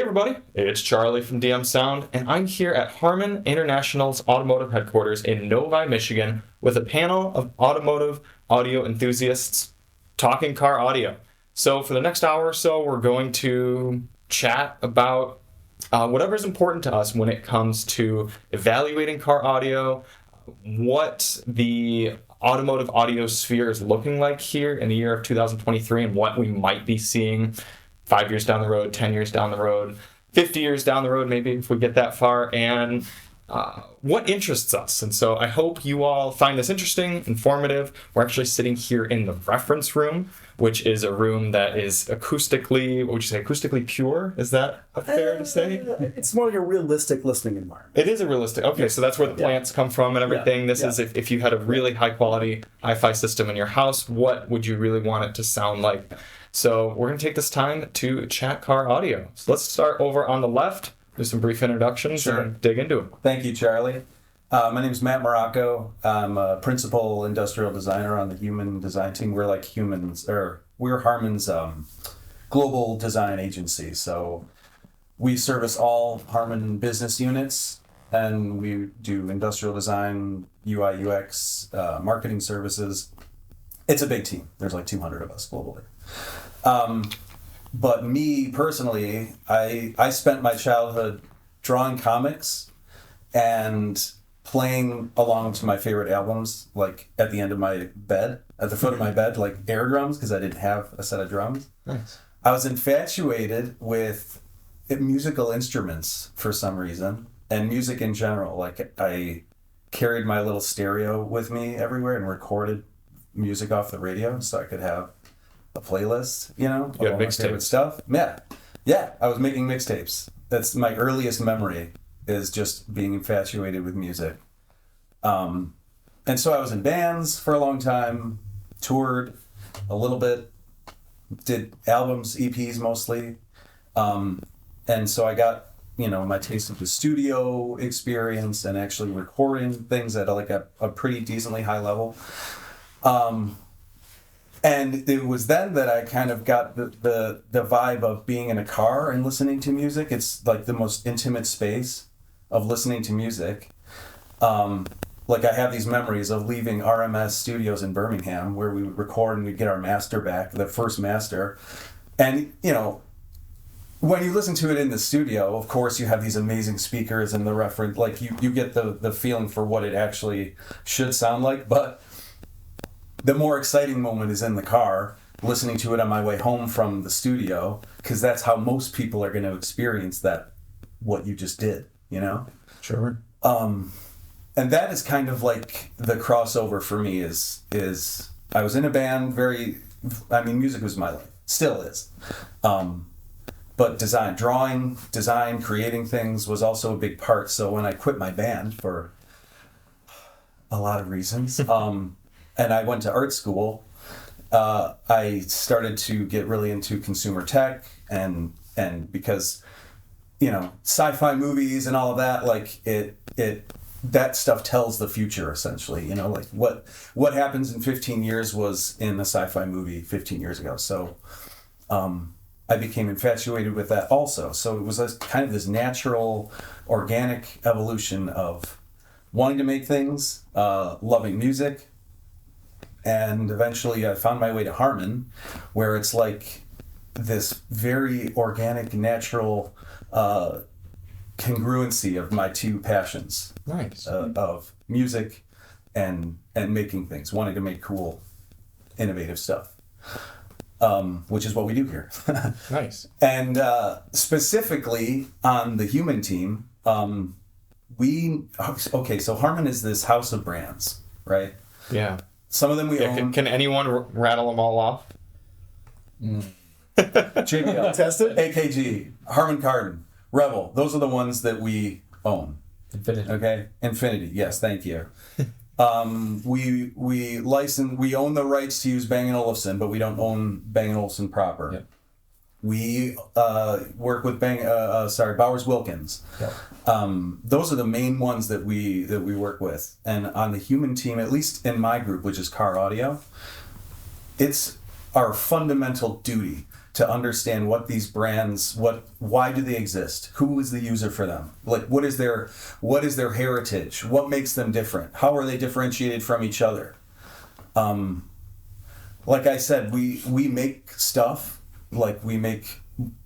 everybody, it's Charlie from DM Sound, and I'm here at Harman International's automotive headquarters in Novi, Michigan, with a panel of automotive audio enthusiasts talking car audio. So for the next hour or so, we're going to chat about whatever is important to us when it comes to evaluating car audio, what the automotive audio sphere is looking like here in the year of 2023, and what we might be seeing 5 years down the road, 10 years down the road, 50 years down the road, maybe if we get that far, and what interests us. And so I hope you all find this interesting, informative. We're actually sitting here in the reference room, which is a room that is acoustically, what would you say, acoustically pure? Is that fair to say? It's more like a realistic listening environment. It is a realistic, okay, so that's where the plants come from and everything. This is if you had a really high quality hi-fi system in your house, what would you really want it to sound like? So we're going to take this time to chat car audio. So let's start over on the left, do some brief introductions and dig into it. Thank you, Charlie. My name is Matt Marrocco. I'm a principal industrial designer on the human design team. We're like humans, or we're Harman's global design agency. So we service all Harman business units, and we do industrial design, UI, UX, marketing services. It's a big team. There's like 200 of us globally. But me personally, I spent my childhood drawing comics and playing along to my favorite albums, like at the end of my bed, at the foot of my bed, like air drums, because I didn't have a set of drums. Nice. I was infatuated with musical instruments for some reason, and music in general. Like I carried my little stereo with me everywhere and recorded music off the radio so I could have a playlist, you know, of all my favorite stuff. Yeah, I was making mixtapes. That's my earliest memory, is just being infatuated with music. And so I was in bands for a long time, toured a little bit, did albums, EPs mostly. And so I got, you know, my taste of the studio experience and actually recording things at like a pretty decently high level. And it was then that I kind of got the vibe of being in a car and listening to music. It's like the most intimate space of listening to music. Like I have these memories of leaving RMS Studios in Birmingham, where we would record and we'd get our master back, the first master. And, you know, when you listen to it in the studio, of course, you have these amazing speakers and the reference, like you get the feeling for what it actually should sound like. But the more exciting moment is in the car, listening to it on my way home from the studio, because that's how most people are going to experience that, what you just did, you know? Sure. And that is kind of like the crossover for me is I was in a band, music was my life, still is. But design, creating things was also a big part. So when I quit my band for a lot of reasons, and I went to art school, I started to get really into consumer tech and because, you know, sci-fi movies and all of that, like that stuff tells the future essentially, you know, like what happens in 15 years was in a sci-fi movie 15 years ago. So I became infatuated with that also. So it was kind of this natural, organic evolution of wanting to make things, loving music. And eventually I found my way to Harman, where it's like this very organic, natural congruency of my two passions. Nice. Of music and making things, wanting to make cool, innovative stuff, which is what we do here. Nice. And specifically on the human team, so Harman is this house of brands, right? Yeah. Some of them we own. Can anyone rattle them all off? JBL, Tessa, AKG, Harman Kardon, Rebel. Those are the ones that we own. Infinity. Okay, Infinity. Yes, thank you. We own the rights to use Bang & Olufsen, but we don't own Bang & Olufsen proper. Yep. We work with Bowers Wilkins. Yep. Those are the main ones that we work with. And on the human team, at least in my group, which is car audio, it's our fundamental duty to understand what these brands, why do they exist? Who is the user for them? Like, what is their heritage? What makes them different? How are they differentiated from each other? Like I said, we make stuff, like we make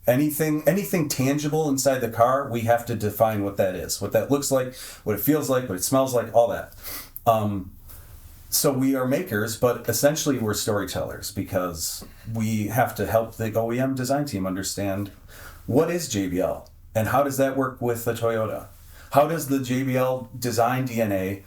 anything tangible inside the car. We have to define what that is, what that looks like, what it feels like, what it smells like, all that. So we are makers, but essentially we're storytellers, because we have to help the OEM design team understand what is JBL and how does that work with the Toyota? How does the JBL design DNA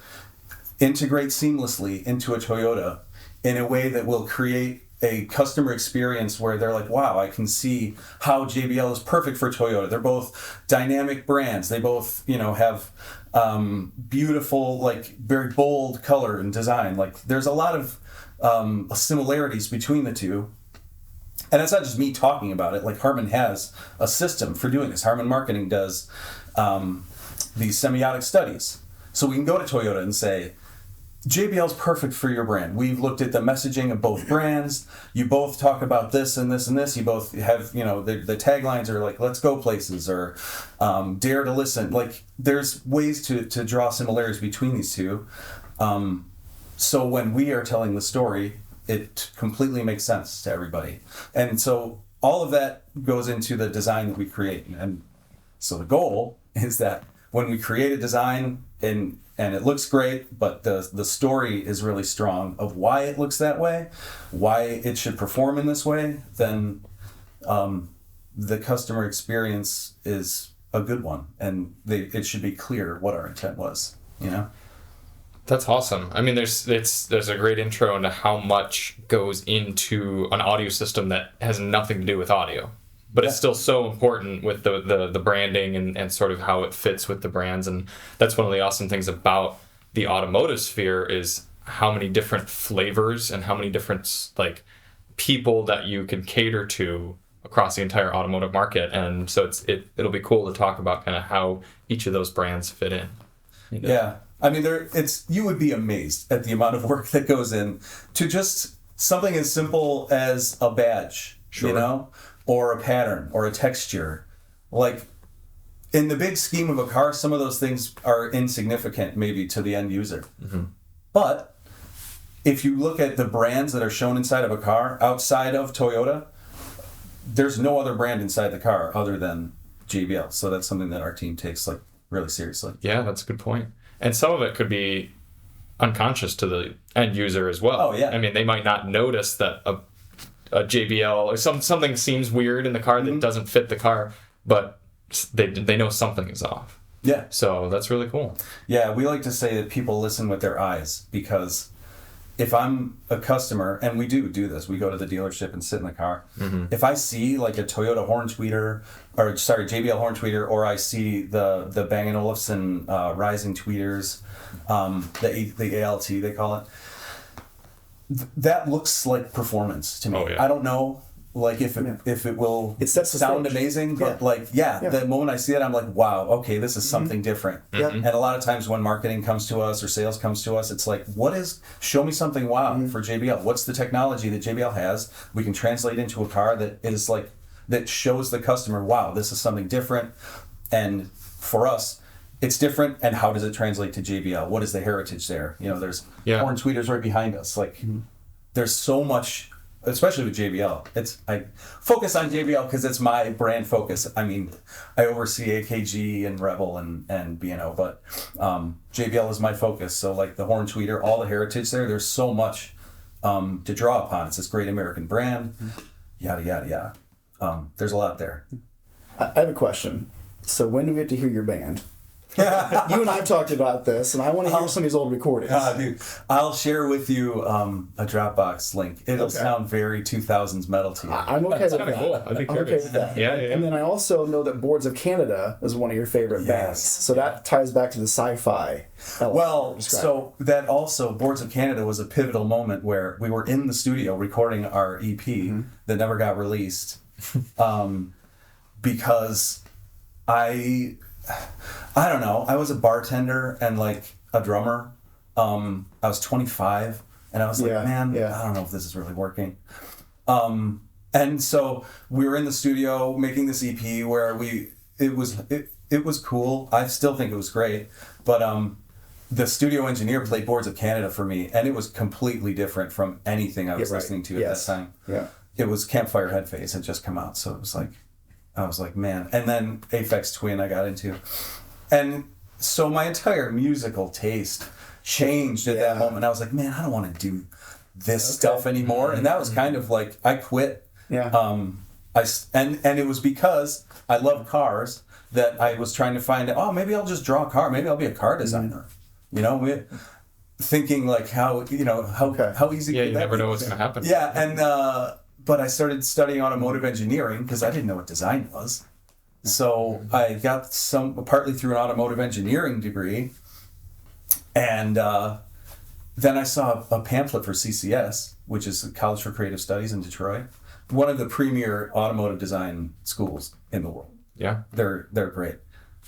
integrate seamlessly into a Toyota in a way that will create a customer experience where they're like, wow, I can see how JBL is perfect for Toyota. They're both dynamic brands. They both, have beautiful, like very bold color and design. Like there's a lot of similarities between the two. And it's not just me talking about it. Like Harman has a system for doing this. Harman Marketing does these semiotic studies. So we can go to Toyota and say, JBL's perfect for your brand. We've looked at the messaging of both brands. You both talk about this and this and this. You both have, the taglines are like, let's go places, or dare to listen. Like there's ways to draw similarities between these two. So when we are telling the story, it completely makes sense to everybody. And so all of that goes into the design that we create. And so the goal is that when we create a design and it looks great, but the story is really strong of why it looks that way, why it should perform in this way, then the customer experience is a good one, and it should be clear what our intent was. That's awesome. I mean, there's a great intro into how much goes into an audio system that has nothing to do with audio. But it's still so important with the branding and sort of how it fits with the brands. And that's one of the awesome things about the automotive sphere is how many different flavors and how many different people that you can cater to across the entire automotive market. And so it'll be cool to talk about kind of how each of those brands fit in. Yeah. I mean, you would be amazed at the amount of work that goes in to just something as simple as a badge, Sure. Or a pattern, or a texture. Like, in the big scheme of a car, some of those things are insignificant, maybe, to the end user. Mm-hmm. But if you look at the brands that are shown inside of a car, outside of Toyota, there's no other brand inside the car other than JBL. So that's something that our team takes, really seriously. Yeah, that's a good point. And some of it could be unconscious to the end user as well. Oh, yeah. I mean, they might not notice that a JBL or something seems weird in the car that doesn't fit the car, but they know something is off. Yeah. So that's really cool. Yeah, we like to say that people listen with their eyes, because if I'm a customer, and we do this, we go to the dealership and sit in the car. Mm-hmm. If I see like a Toyota horn tweeter, JBL horn tweeter, or I see the Bang & Olufsen rising tweeters, the ALT they call it, that looks like performance to me. Oh, yeah. I don't know, if it will sound amazing, but the moment I see it, I'm like, wow, okay, this is something different. Mm-hmm. And a lot of times when marketing comes to us or sales comes to us, it's like, show me something for JBL. What's the technology that JBL has? We can translate into a car that is that shows the customer, wow, this is something different. And for us, it's different, and how does it translate to JBL? What is the heritage there? There's horn tweeters right behind us. There's so much, especially with JBL. I focus on JBL because it's my brand focus. I mean, I oversee AKG and Rebel and B&O, but JBL is my focus. So the horn tweeter, all the heritage there's so much to draw upon. It's this great American brand, yada, yada, yada. There's a lot there. I have a question. So when do we get to hear your band? You and I have talked about this, and I want to hear some of these old recordings. Dude, I'll share with you a Dropbox link. It'll sound very 2000s metal to you. I'm okay with that. Cool. I'm okay with that. Yeah. And then I also know that Boards of Canada is one of your favorite bands. So that ties back to the sci-fi. Well, so that also, Boards of Canada was a pivotal moment where we were in the studio recording our EP that never got released because I don't know. I was a bartender and a drummer. I was 25 and I was man, I don't know if this is really working. And so we were in the studio making this EP where it was cool. I still think it was great, but the studio engineer played Boards of Canada for me, and it was completely different from anything I was listening to at that time. Yeah. It was Campfire Headphase had just come out, so it was like, I was like, man. And then Aphex Twin I got into. And so my entire musical taste changed at that moment. I was like, man, I don't want to do this stuff anymore. And that was kind of like, I quit. Yeah. And it was because I love cars that I was trying to find out, maybe I'll just draw a car. Maybe I'll be a car designer. Thinking like how easy Yeah, could you that never be? know what's going to happen. Yeah, and but I started studying automotive engineering because I didn't know what design was. So I got partly through an automotive engineering degree, and then I saw a pamphlet for CCS, which is the College for Creative Studies in Detroit, one of the premier automotive design schools in the world. Yeah. They're great.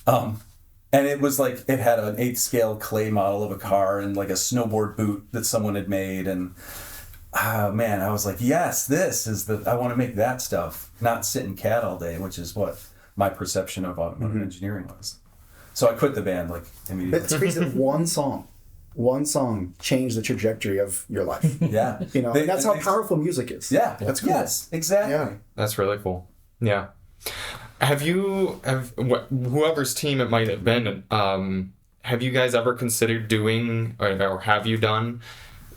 And it was like, it had an 8th scale clay model of a car and like a snowboard boot that someone had made. And man, I was like, yes, I want to make that stuff, not sit in CAD all day, which is what my perception of automotive engineering was. So I quit the band like immediately. It's crazy that one song changed the trajectory of your life. Yeah. And that's how powerful music is. Yeah. That's cool. Yes, exactly. Yeah. That's really cool. Yeah. Whoever's team it might have been, have you guys ever considered doing, or have you done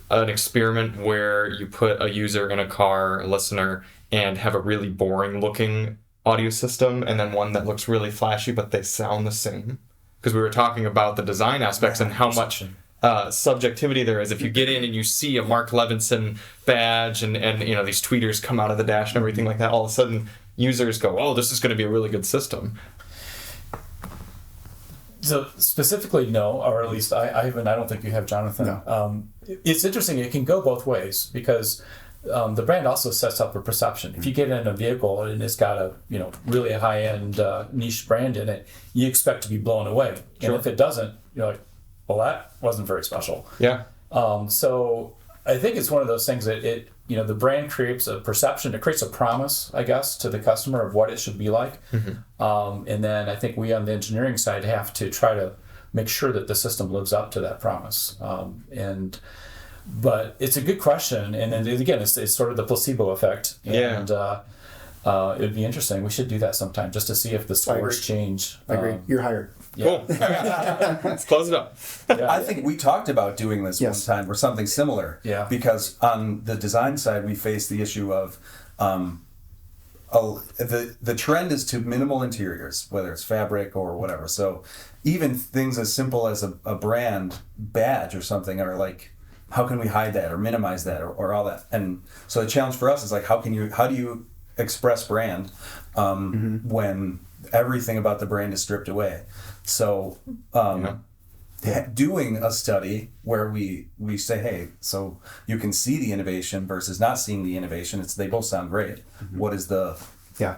an experiment where you put a user in a car, a listener, and have a really boring looking audio system and then one that looks really flashy but they sound the same? Because we were talking about the design aspects and how much subjectivity there is. If you get in and you see a Mark Levinson badge and these tweeters come out of the dash and everything like that, all of a sudden users go, oh, this is going to be a really good system. So specifically, no, or at least I haven't. I don't think you have, Jonathan. No. It's interesting. It can go both ways because the brand also sets up a perception. If you get in a vehicle and it's got a really a high-end niche brand in it, you expect to be blown away. Sure. And if it doesn't, you're like, well, that wasn't very special. Yeah. So I think it's one of those things that the brand creates a perception, it creates a promise, I guess, to the customer of what it should be like. Mm-hmm. And then I think we on the engineering side have to try to make sure that the system lives up to that promise. But it's a good question. And then again, it's sort of the placebo effect. And it would be interesting. We should do that sometime just to see if the scores change. I agree. You're hired. Cool. Let's close it up. I think we talked about doing this one time or something similar. Yeah. Because on the design side, we face the issue of the trend is to minimal interiors, whether it's fabric or whatever. So even things as simple as a brand badge or something are like, how can we hide that or minimize that or all that? And so the challenge for us is like, how do you express brand when everything about the brand is stripped away? So doing a study where we say, hey, so you can see the innovation versus not seeing the innovation. They both sound great. Mm-hmm. What is the... Yeah.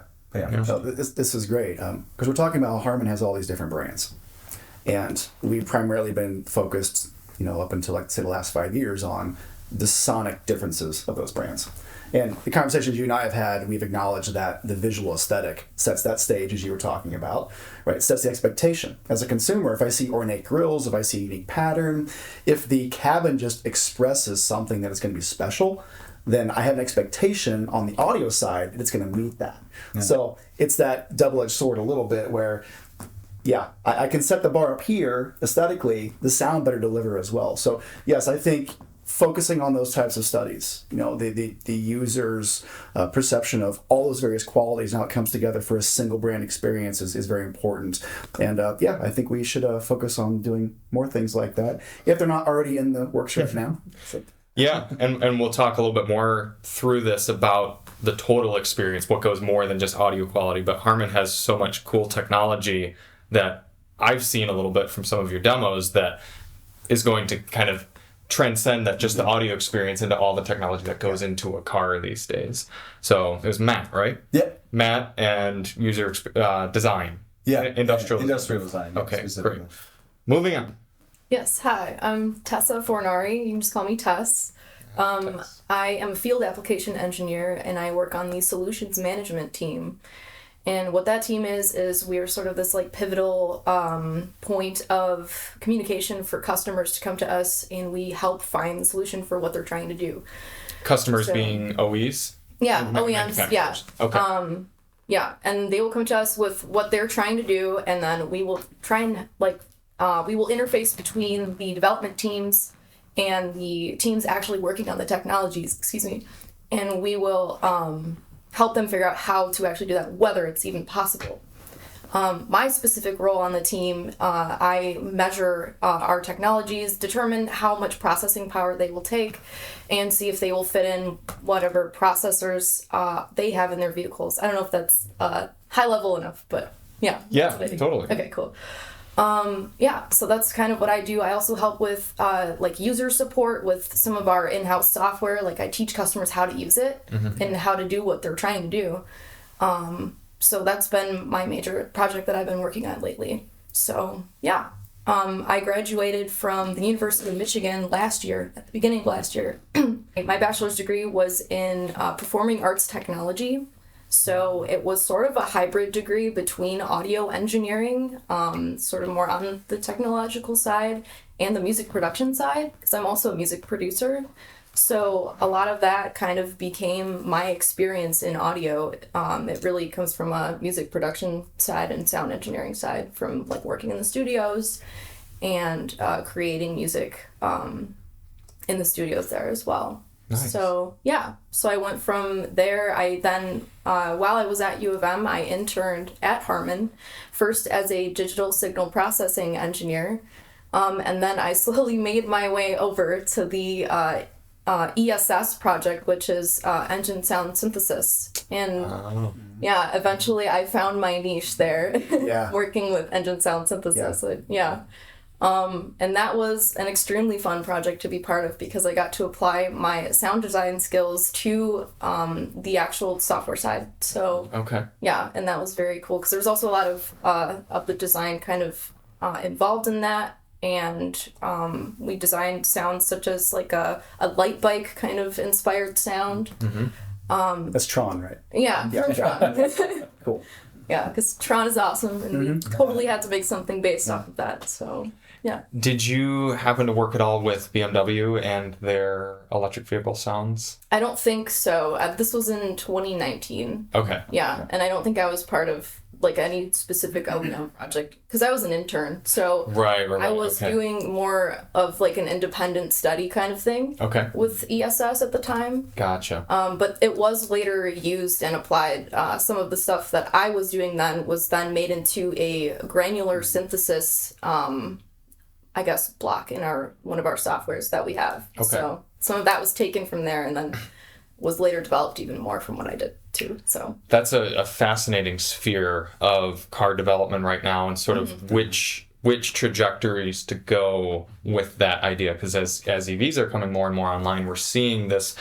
So this is great because we're talking about how Harman has all these different brands. And we've primarily been focused, up until like say the last 5 years on the sonic differences of those brands. And the conversations you and I have had, we've acknowledged that the visual aesthetic sets that stage, as you were talking about, right? It sets the expectation. As a consumer, if I see ornate grills, if I see a unique pattern, if the cabin just expresses something that is going to be special, then I have an expectation on the audio side that it's going to meet that. Yeah. So it's that double-edged sword a little bit where, I can set the bar up here aesthetically, the sound better deliver as well. So yes, I think focusing on those types of studies, the user's perception of all those various qualities and how it comes together for a single brand experience is very important. And I think we should focus on doing more things like that if they're not already in the works right now. So. Yeah, and we'll talk a little bit more through this about the total experience, what goes more than just audio quality. But Harman has so much cool technology that I've seen a little bit from some of your demos that is going to kind of transcend that just the audio experience into all the technology that goes into a car these days. So it was Matt, right? Yep. Matt and user design. Yeah. Industrial design. Okay, great. Moving on. Yes, hi. I'm Tessa Fornari. You can just call me Tess. I am a field application engineer, and I work on the solutions management team. And what that team is we are sort of this like pivotal point of communication for customers to come to us, and we help find the solution for what they're trying to do. Customers being OEs? Yeah, OEMs, yeah. Okay. Yeah, and they will come to us with what they're trying to do, and then we will try and we will interface between the development teams and the teams actually working on the technologies, and we will help them figure out how to actually do that, whether it's even possible. My specific role on the team, I measure our technologies, determine how much processing power they will take, and see if they will fit in whatever processors they have in their vehicles. I don't know if that's high level enough, but yeah. Yeah, totally. Okay, cool. So that's kind of what I do. I also help with user support with some of our in-house software. Like I teach customers how to use it and how to do what they're trying to do. So that's been my major project that I've been working on lately. So yeah, I graduated from the University of Michigan at the beginning of last year. My bachelor's degree was in performing arts technology. So it was sort of a hybrid degree between audio engineering, sort of more on the technological side, and the music production side, because I'm also a music producer. So a lot of that kind of became my experience in audio. It really comes from a music production side and sound engineering side, from like working in the studios and creating music in the studios there as well. Nice. So yeah, so I went from there. I then, while I was at U of M, I interned at Harman, first as a digital signal processing engineer, and then I slowly made my way over to the ESS project, which is engine sound synthesis. And yeah, eventually I found my niche there, working with engine sound synthesis. And that was an extremely fun project to be part of, because I got to apply my sound design skills to the actual software side. So yeah, and that was very cool, because there's also a lot of the design kind of involved in that. And we designed sounds such as like a light bike kind of inspired sound. That's Tron, right? Yeah, from Tron. Cool. Yeah, because Tron is awesome, and we totally had to make something based off of that. So yeah. Did you happen to work at all with BMW and their electric vehicle sounds? I don't think so. This was in 2019. Okay. Yeah, and I don't think I was part of like any specific OEM project, because I was an intern. So right. I was doing more of like an independent study kind of thing. Okay. With ESS at the time. Gotcha. But it was later used and applied. Some of the stuff that I was doing then was then made into a granular synthesis block in one of our softwares that we have. Okay. So some of that was taken from there and then was later developed even more from what I did too. So that's a fascinating sphere of car development right now, and sort of which trajectories to go with that idea, because as EVs are coming more and more online, we're seeing this,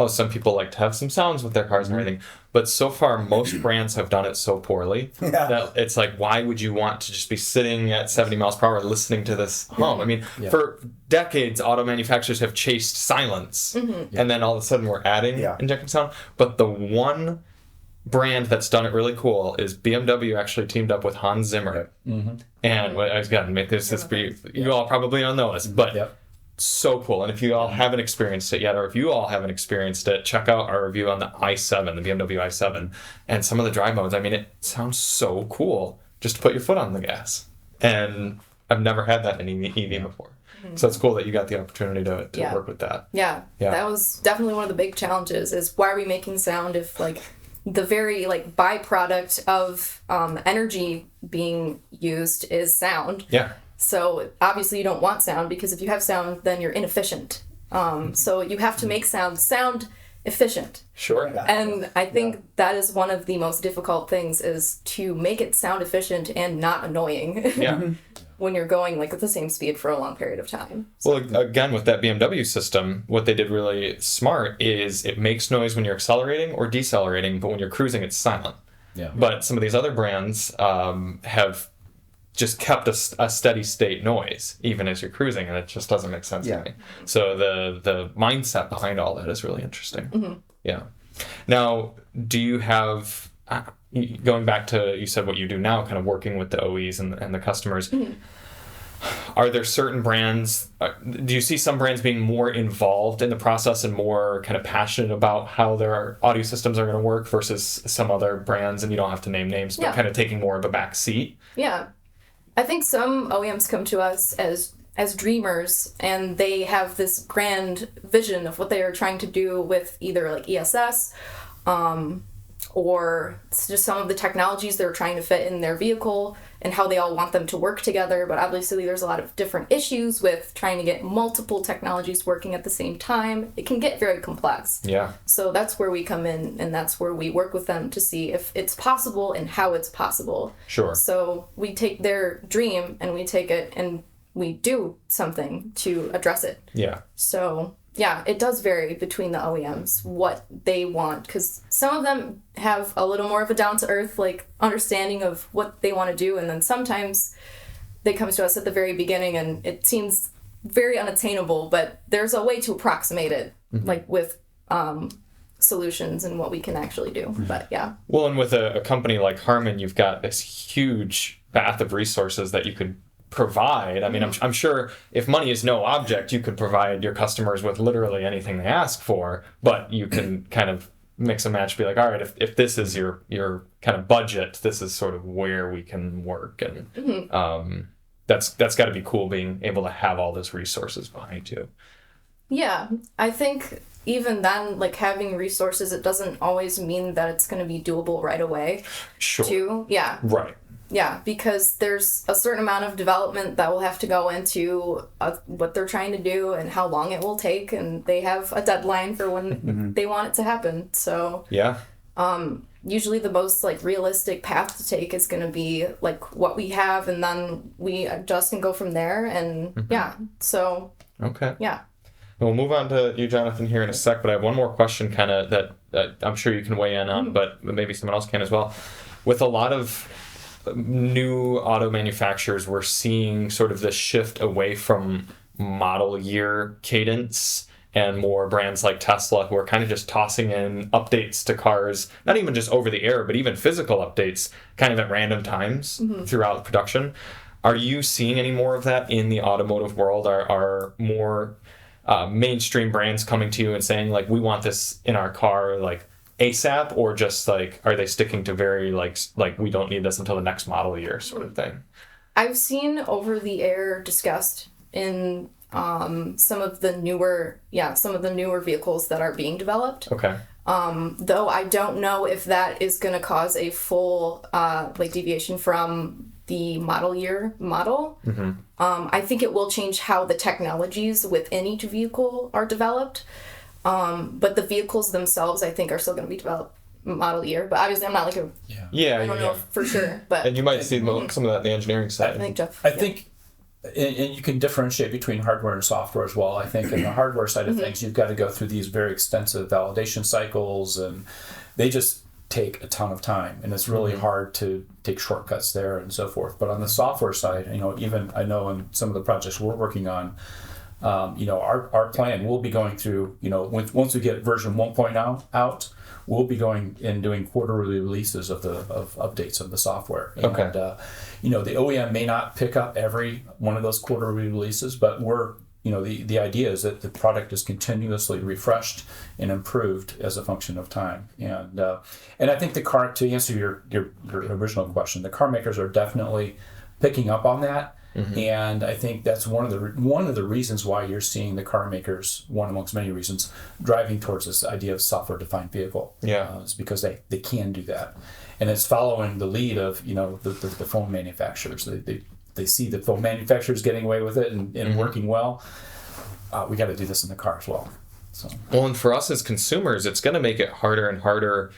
some people like to have some sounds with their cars and everything, but so far most brands have done it so poorly that it's like, why would you want to just be sitting at 70 miles per hour listening to this hum? I mean, for decades auto manufacturers have chased silence, and then all of a sudden we're adding injecting sound. But the one brand that's done it really cool is BMW actually teamed up with Hans Zimmer. And I've got to make this brief. You all probably don't know this, but so cool. And if you all haven't experienced it yet, or if you all haven't experienced it, check out our review on the i7, the BMW i7, and some of the drive modes. I mean, it sounds so cool just to put your foot on the gas. And I've never had that in an EV before. So it's cool that you got the opportunity to work with that. Yeah, that was definitely one of the big challenges, is why are we making sound if like the very like byproduct of energy being used is sound. Yeah. So obviously you don't want sound, because if you have sound, then you're inefficient. So you have to make sound efficient. Sure. And I think that is one of the most difficult things, is to make it sound efficient and not annoying. Yeah. When you're going like at the same speed for a long period of time. So. Well, again, with that BMW system, what they did really smart is it makes noise when you're accelerating or decelerating, but when you're cruising, it's silent. Yeah. But some of these other brands have just kept a steady state noise even as you're cruising, and it just doesn't make sense to me. So the mindset behind all that is really interesting. Yeah. Now, do you have, going back to, you said what you do now, kind of working with the OEs and the customers, are there certain brands, do you see some brands being more involved in the process and more kind of passionate about how their audio systems are going to work versus some other brands, and you don't have to name names, but kind of taking more of a back seat? Yeah. I think some OEMs come to us as dreamers, and they have this grand vision of what they are trying to do with either like ESS, or it's just some of the technologies they're trying to fit in their vehicle and how they all want them to work together. But obviously there's a lot of different issues with trying to get multiple technologies working at the same time. It can get very complex. Yeah. So that's where we come in, and that's where we work with them to see if it's possible and how it's possible. Sure. So we take their dream and we take it and we do something to address it. Yeah. So yeah, it does vary between the OEMs what they want, because some of them have a little more of a down-to-earth like understanding of what they want to do, and then sometimes they come to us at the very beginning and it seems very unattainable, but there's a way to approximate it, like with solutions and what we can actually do. But yeah. Well, and with a company like Harman, you've got this huge bath of resources that you could provide. I mean, I'm sure if money is no object, you could provide your customers with literally anything they ask for, but you can kind of mix and match, be like, all right, if this is your kind of budget, this is sort of where we can work. And that's got to be cool, being able to have all those resources behind you. Yeah, I think even then, like having resources, it doesn't always mean that it's going to be doable right away. Sure. Too. Yeah. Right. Yeah, because there's a certain amount of development that will have to go into what they're trying to do and how long it will take, and they have a deadline for when they want it to happen. So yeah, usually the most like realistic path to take is going to be like what we have, and then we adjust and go from there. And yeah, so okay, yeah. We'll move on to you, Jonathan, here in a sec, but I have one more question kind of that I'm sure you can weigh in on, but maybe someone else can as well. With a lot of new auto manufacturers, we're seeing sort of this shift away from model year cadence, and more brands like Tesla who are kind of just tossing in updates to cars, not even just over the air, but even physical updates kind of at random times throughout production. Are you seeing any more of that in the automotive world? Are more mainstream brands coming to you and saying, like, we want this in our car, like, ASAP, or just like, are they sticking to very like we don't need this until the next model year sort of thing? I've seen over the air discussed in some of the newer vehicles that are being developed. Okay. Though I don't know if that is going to cause a full like deviation from the model year model. I think it will change how the technologies within each vehicle are developed. But the vehicles themselves, I think, are still going to be developed model year. But obviously, I'm not like I don't know for sure. But and you might see some of that in the engineering side. I think, Jeff. I think, and you can differentiate between hardware and software as well. I think in the hardware side of things, you've got to go through these very extensive validation cycles, and they just take a ton of time, and it's really hard to take shortcuts there and so forth. But on the software side, even I know in some of the projects we're working on, our plan, we'll be going through, once we get version 1.0 out, we'll be going and doing quarterly releases of updates of the software. Okay. And, the OEM may not pick up every one of those quarterly releases, but the idea is that the product is continuously refreshed and improved as a function of time. And I think to answer your original question, the car makers are definitely picking up on that. And I think that's one of the reasons why you're seeing the car makers, one amongst many reasons, driving towards this idea of software-defined vehicle. Yeah, it's because they can do that, and it's following the lead of the phone manufacturers. They see the phone manufacturers getting away with it and working well. We got to do this in the car as well. So. Well, and for us as consumers, it's going to make it harder and harder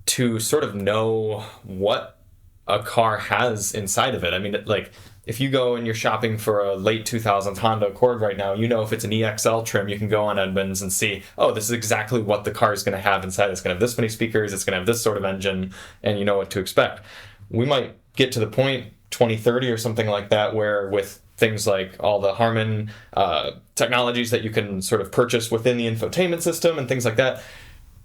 to sort of know what a car has inside of it. I mean, like, if you go and you're shopping for a late 2000s Honda Accord right now, if it's an EXL trim, you can go on Edmunds and see, oh, this is exactly what the car is going to have inside. It's going to have this many speakers, it's going to have this sort of engine, and you know what to expect. We might get to the point 2030 or something like that, where with things like all the Harman technologies that you can sort of purchase within the infotainment system and things like that,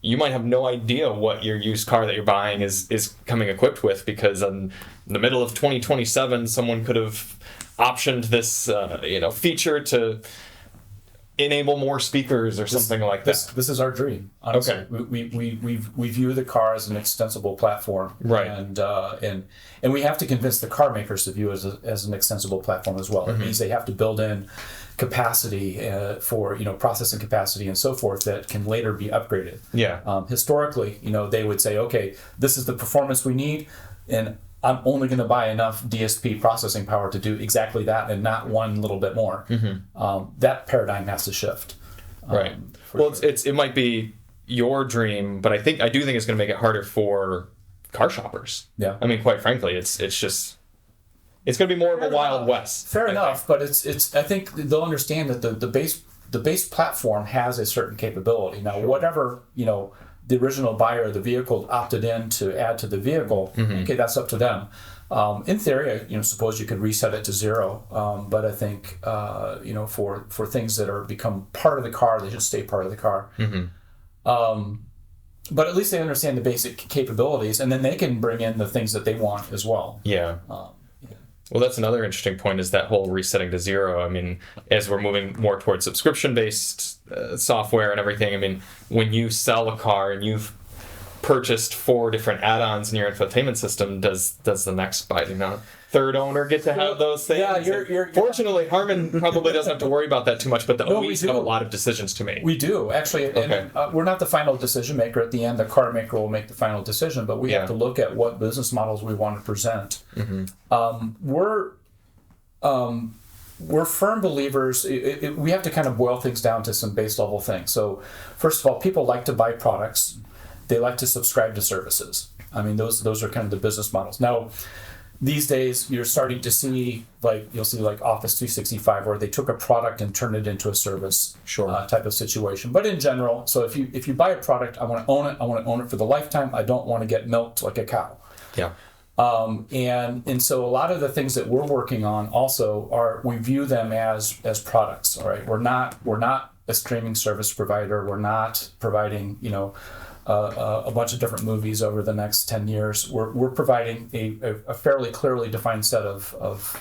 you might have no idea what your used car that you're buying is coming equipped with, because in the middle of 2027, someone could have optioned this feature to enable more speakers or something like that. This is our dream. Honestly. Okay. We view the car as an extensible platform, Right. And we have to convince the car makers to view it as an extensible platform as well. It means they have to build in capacity for processing capacity and so forth that can later be upgraded. Yeah. Historically, they would say, okay, this is the performance we need, and I'm only going to buy enough DSP processing power to do exactly that and not one little bit more. That paradigm has to shift. Right. Well, sure. It might be your dream, but I do think it's going to make it harder for car shoppers. Yeah. I mean, quite frankly, it's going to be more of a Wild West. Fair enough, but it's. I think they'll understand that the base platform has a certain capability. Now, whatever the original buyer of the vehicle opted in to add to the vehicle, okay, that's up to them. In theory, suppose you could reset it to 0, but I think for things that are become part of the car, they should stay part of the car. But at least they understand the basic capabilities, and then they can bring in the things that they want as well. Yeah. Well, that's another interesting point, is that whole resetting to 0. I mean, as we're moving more towards subscription-based software and everything, I mean, when you sell a car and you've purchased 4 different add-ons in your infotainment system, does the next third owner get to have those things? Yeah, fortunately, Harman probably doesn't have to worry about that too much, but the OEs have a lot of decisions to make. We do, actually. Okay. And, we're not the final decision maker. At the end, the car maker will make the final decision, but we have to look at what business models we want to present. We're firm believers. We have to kind of boil things down to some base level things. So, first of all, people like to buy products. They like to subscribe to services. I mean, those are kind of the business models. Now, these days, you're starting to see, you'll see Office 365, where they took a product and turned it into a service type of situation. But in general, so if you buy a product, I want to own it. I want to own it for the lifetime. I don't want to get milked like a cow. Yeah. And so a lot of the things that we're working on also we view them as products. All right, we're not a streaming service provider. We're not providing a bunch of different movies over the next 10 years. We're providing a fairly clearly defined set of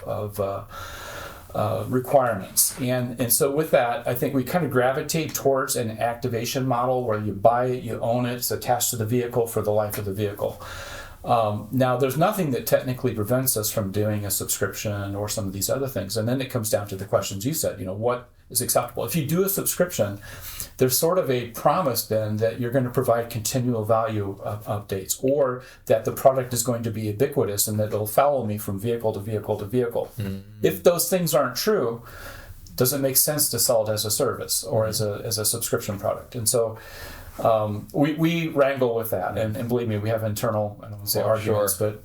requirements. And so with that, I think we kind of gravitate towards an activation model where you buy it, you own it, it's attached to the vehicle for the life of the vehicle. Now, there's nothing that technically prevents us from doing a subscription or some of these other things. And then it comes down to the questions you said, what is acceptable? If you do a subscription, there's sort of a promise then that you're going to provide continual value updates, or that the product is going to be ubiquitous and that it'll follow me from vehicle to vehicle to vehicle. If those things aren't true, does it make sense to sell it as a service or as a subscription product? And so we wrangle with that, and believe me, we have internal, I don't want to say arguments, but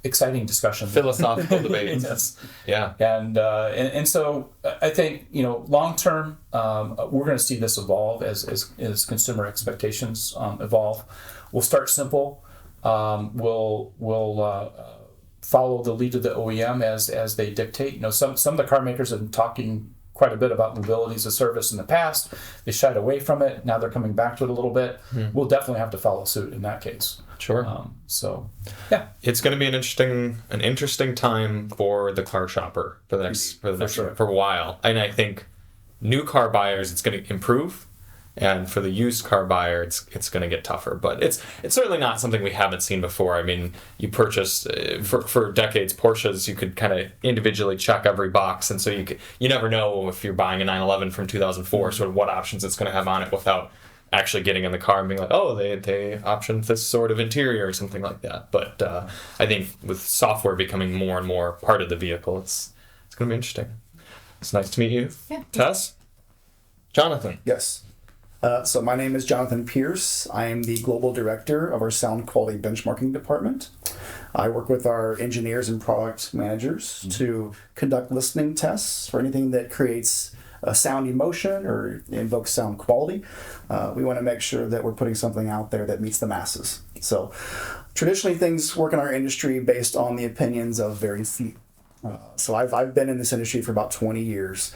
exciting discussion, philosophical debates. Yes. Yeah. And so I think long term we're going to see this evolve as consumer expectations evolve. We'll start simple. We'll follow the lead of the OEM as they dictate. Some of the car makers have been talking quite a bit about mobility as a service in the past. They shied away from it. Now they're coming back to it a little bit. We'll definitely have to follow suit in that case. Sure. Yeah, it's going to be an interesting time for the car shopper for a while. And I think new car buyers, it's going to improve, and for the used car buyer, it's going to get tougher. But it's certainly not something we haven't seen before. I mean, you purchased for decades Porsches, you could kind of individually check every box, and so you never know if you're buying a 911 from 2004, sort of what options it's going to have on it without actually getting in the car and being like, oh, they optioned this sort of interior or something like that. But I think with software becoming more and more part of the vehicle, it's going to be interesting. It's nice to meet you. Yeah. Tess? Jonathan? Yes. So my name is Jonathan Pierce. I am the Global Director of our Sound Quality Benchmarking Department. I work with our engineers and product managers to conduct listening tests for anything that creates a sound emotion or invokes sound quality. We want to make sure that we're putting something out there that meets the masses. So traditionally things work in our industry based on the opinions of very few. So I've been in this industry for about 20 years.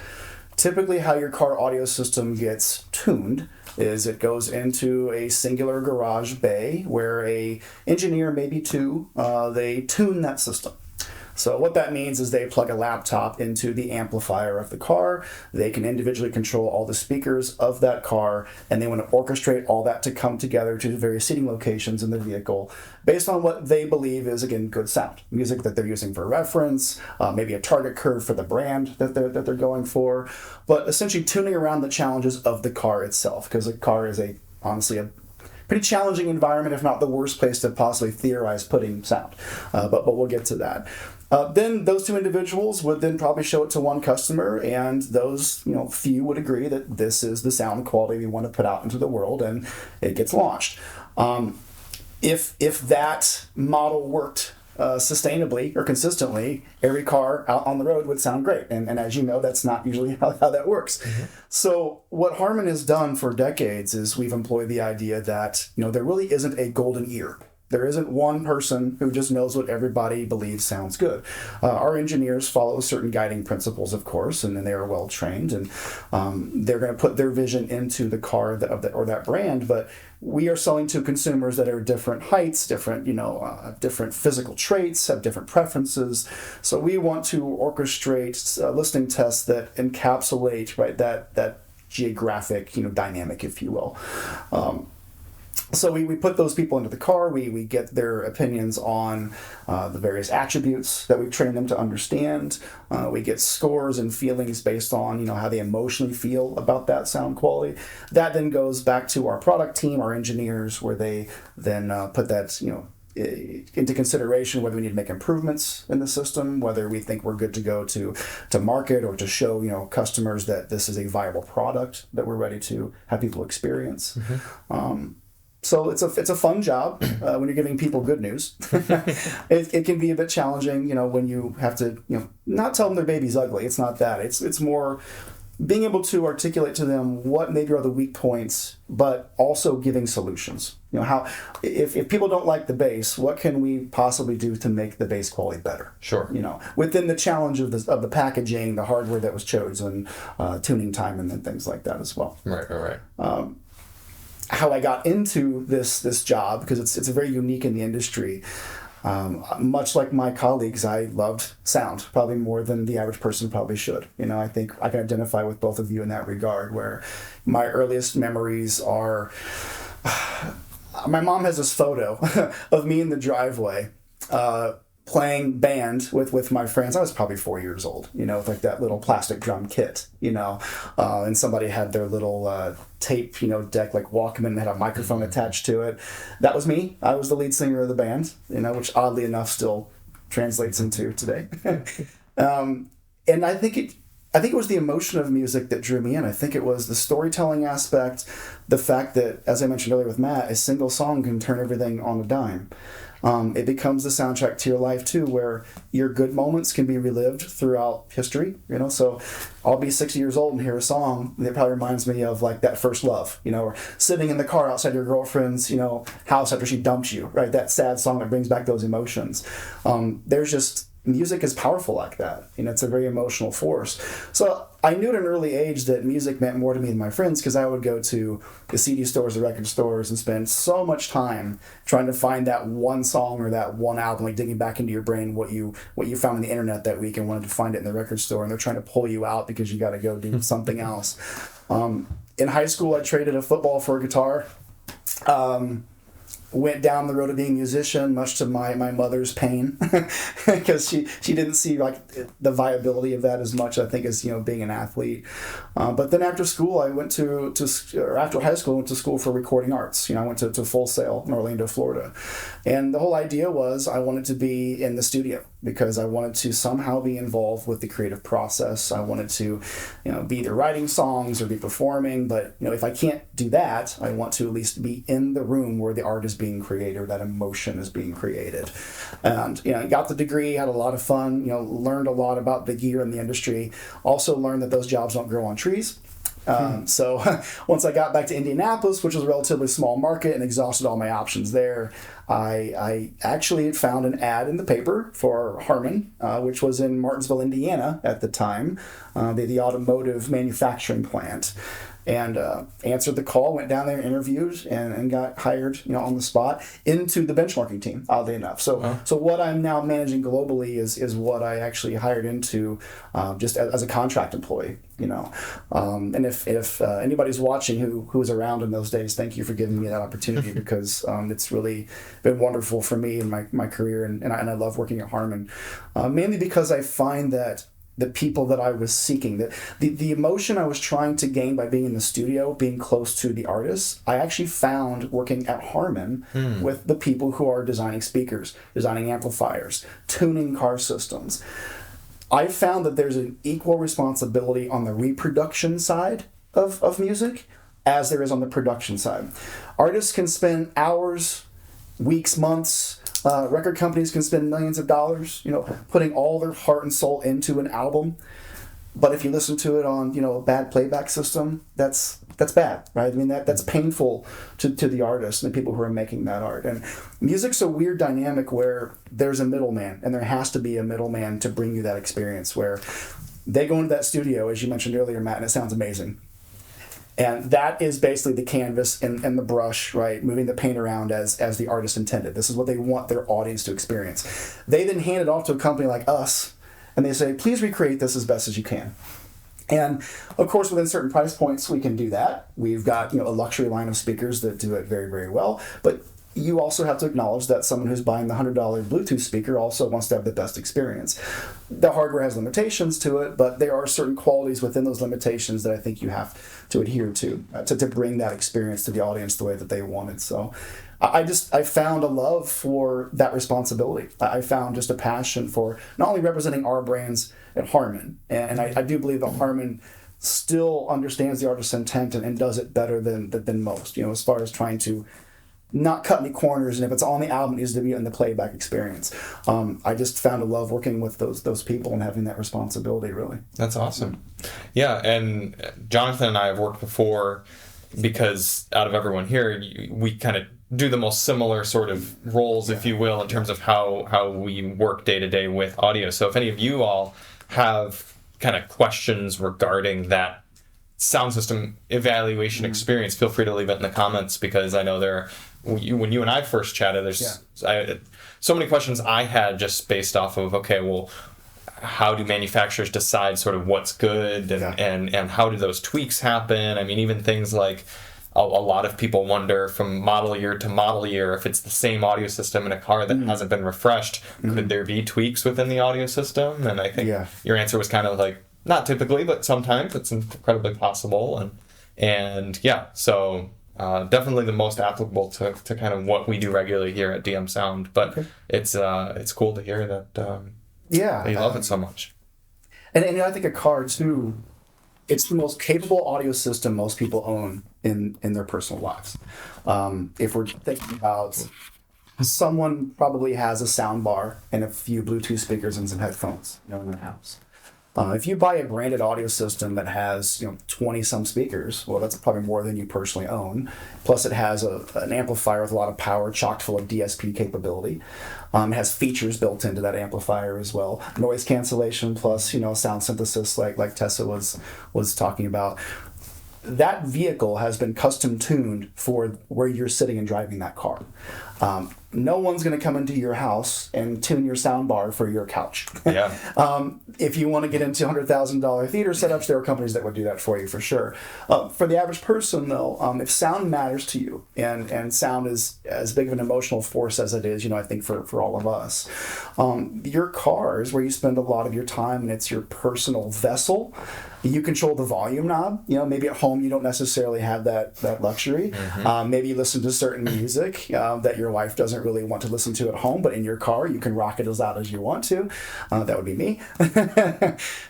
Typically how your car audio system gets tuned is it goes into a singular garage bay where a engineer, maybe two, they tune that system. So what that means is they plug a laptop into the amplifier of the car. They can individually control all the speakers of that car, and they want to orchestrate all that to come together to the various seating locations in the vehicle based on what they believe is, again, good sound. Music that they're using for reference, maybe a target curve for the brand that they're going for, but essentially tuning around the challenges of the car itself, because a car is honestly a pretty challenging environment, if not the worst place to possibly theorize putting sound. But we'll get to that. Then those two individuals would then probably show it to one customer, and those few would agree that this is the sound quality we want to put out into the world, and it gets launched. If that model worked sustainably or consistently, every car out on the road would sound great. And as you know, that's not usually how that works. Mm-hmm. So what Harman has done for decades is we've employed the idea that there really isn't a golden ear. There isn't one person who just knows what everybody believes sounds good. Our engineers follow certain guiding principles, of course, and then they are well trained, and they're going to put their vision into the car or that brand. But we are selling to consumers that are different heights, different different physical traits, have different preferences. So we want to orchestrate listening tests that encapsulate that geographic dynamic, if you will. So we put those people into the car, we get their opinions on the various attributes that we've trained them to understand. We get scores and feelings based on how they emotionally feel about that sound quality. That then goes back to our product team, our engineers, where they then put that into consideration whether we need to make improvements in the system, whether we think we're good to go to market or to show customers that this is a viable product that we're ready to have people experience. Mm-hmm. So it's a fun job when you're giving people good news. It can be a bit challenging, when you have to, not tell them their baby's ugly. It's not that. It's more being able to articulate to them what maybe are the weak points, but also giving solutions. How if people don't like the bass, what can we possibly do to make the bass quality better? Sure. Within the challenge of the packaging, the hardware that was chosen, tuning time, and then things like that as well. Right. How I got into this job, because it's very unique in the industry. Much like my colleagues, I loved sound, probably more than the average person probably should. I think I can identify with both of you in that regard, where my earliest memories are, my mom has this photo of me in the driveway, playing band with my friends. I was probably 4 years old, with like that little plastic drum kit, and somebody had their little tape, deck, like Walkman, that had a microphone attached to it. That was me. I was the lead singer of the band, which oddly enough still translates into today. And I think it was the emotion of music that drew me in. I think it was the storytelling aspect, the fact that, as I mentioned earlier with Matt, a single song can turn everything on a dime. It becomes the soundtrack to your life too, where your good moments can be relived throughout history. So I'll be 60 years old and hear a song that probably reminds me of like that first love, or sitting in the car outside your girlfriend's, house after she dumped you, right? That sad song that brings back those emotions. Music is powerful like that. It's a very emotional force. So I knew at an early age that music meant more to me than my friends, because I would go to the CD stores, the record stores, and spend so much time trying to find that one song or that one album, like digging back into your brain what you found on the internet that week and wanted to find it in the record store, and they're trying to pull you out because you got to go do something else. In high school, I traded a football for a guitar. Went down the road of being a musician, much to my mother's pain, because she didn't see like the viability of that as much, I think, as being an athlete. But then after school, I went after high school, I went to school for recording arts. I went to Full Sail in Orlando, Florida, and the whole idea was I wanted to be in the studio because I wanted to somehow be involved with the creative process. I wanted to, be either writing songs or be performing. But if I can't do that, I want to at least be in the room where the art is being created, or that emotion is being created. And got the degree, had a lot of fun. Learned a lot about the gear in the industry. Also learned that those jobs don't grow on trees. So once I got back to Indianapolis, which was a relatively small market, and exhausted all my options there, I actually had found an ad in the paper for Harman, which was in Martinsville, Indiana at the time, the automotive manufacturing plant. And answered the call, went down there, interviewed, and got hired, on the spot into the benchmarking team. Oddly enough, so what I'm now managing globally is what I actually hired into, just as a contract employee. And if anybody's watching who was around in those days, thank you for giving me that opportunity because it's really been wonderful for me in my career, and I love working at Harman, mainly because I find that the people that I was seeking, the emotion I was trying to gain by being in the studio, being close to the artists, I actually found working at Harman with the people who are designing speakers, designing amplifiers, tuning car systems. I found that there's an equal responsibility on the reproduction side of music as there is on the production side. Artists can spend hours, weeks, months, record companies can spend millions of dollars, putting all their heart and soul into an album. But if you listen to it on, a bad playback system, that's bad, right? I mean, that's painful to the artist and the people who are making that art. And music's a weird dynamic where there's a middleman, and there has to be a middleman to bring you that experience where they go into that studio, as you mentioned earlier, Matt, and it sounds amazing. And that is basically the canvas and the brush, right? Moving the paint around as the artist intended. This is what they want their audience to experience. They then hand it off to a company like us, and they say, please recreate this as best as you can. And of course, within certain price points, we can do that. We've got a luxury line of speakers that do it very, very well. But you also have to acknowledge that someone who's buying the $100 Bluetooth speaker also wants to have the best experience. The hardware has limitations to it, but there are certain qualities within those limitations that I think you have to adhere to bring that experience to the audience the way that they want it. So I found a love for that responsibility. I found just a passion for not only representing our brands at Harman, and I do believe that Harman still understands the artist's intent and does it better than most, as far as trying to not cut any corners, and if it's on the album, it needs to be in the playback experience. I just found a love working with those people and having that responsibility, really. That's awesome. Yeah, and Jonathan and I have worked before because out of everyone here, we kind of do the most similar sort of roles, if you will, in terms of how we work day to day with audio. So if any of you all have kind of questions regarding that sound system evaluation experience, feel free to leave it in the comments, because I know when you and I first chatted, there's so many questions I had just based off of, okay, well, how do manufacturers decide sort of what's good and how do those tweaks happen? I mean, even things like a lot of people wonder from model year to model year, if it's the same audio system in a car that hasn't been refreshed, could there be tweaks within the audio system? And I think your answer was kind of like, not typically, but sometimes it's incredibly possible. And so definitely the most applicable to kind of what we do regularly here at DM Sound. But it's cool to hear that you love it so much. And I think a car too, it's the most capable audio system most people own in their personal lives. If we're thinking about, someone probably has a sound bar and a few Bluetooth speakers and some headphones in their house. If you buy a branded audio system that has 20 some speakers, well, that's probably more than you personally own. Plus, it has an amplifier with a lot of power, chock full of DSP capability. It has features built into that amplifier as well, noise cancellation plus sound synthesis, like Tessa was talking about. That vehicle has been custom tuned for where you're sitting and driving that car. No one's going to come into your house and tune your sound bar for your couch. Yeah. If you want to get into $100,000 theater setups, there are companies that would do that for you for sure. For the average person, though, if sound matters to you, and sound is as big of an emotional force as it is, I think for all of us, your car is where you spend a lot of your time, and it's your personal vessel. You control the volume knob. Maybe at home you don't necessarily have that luxury. Maybe you listen to certain music that your wife doesn't really want to listen to at home, but in your car you can rock it as loud as you want to. That would be me.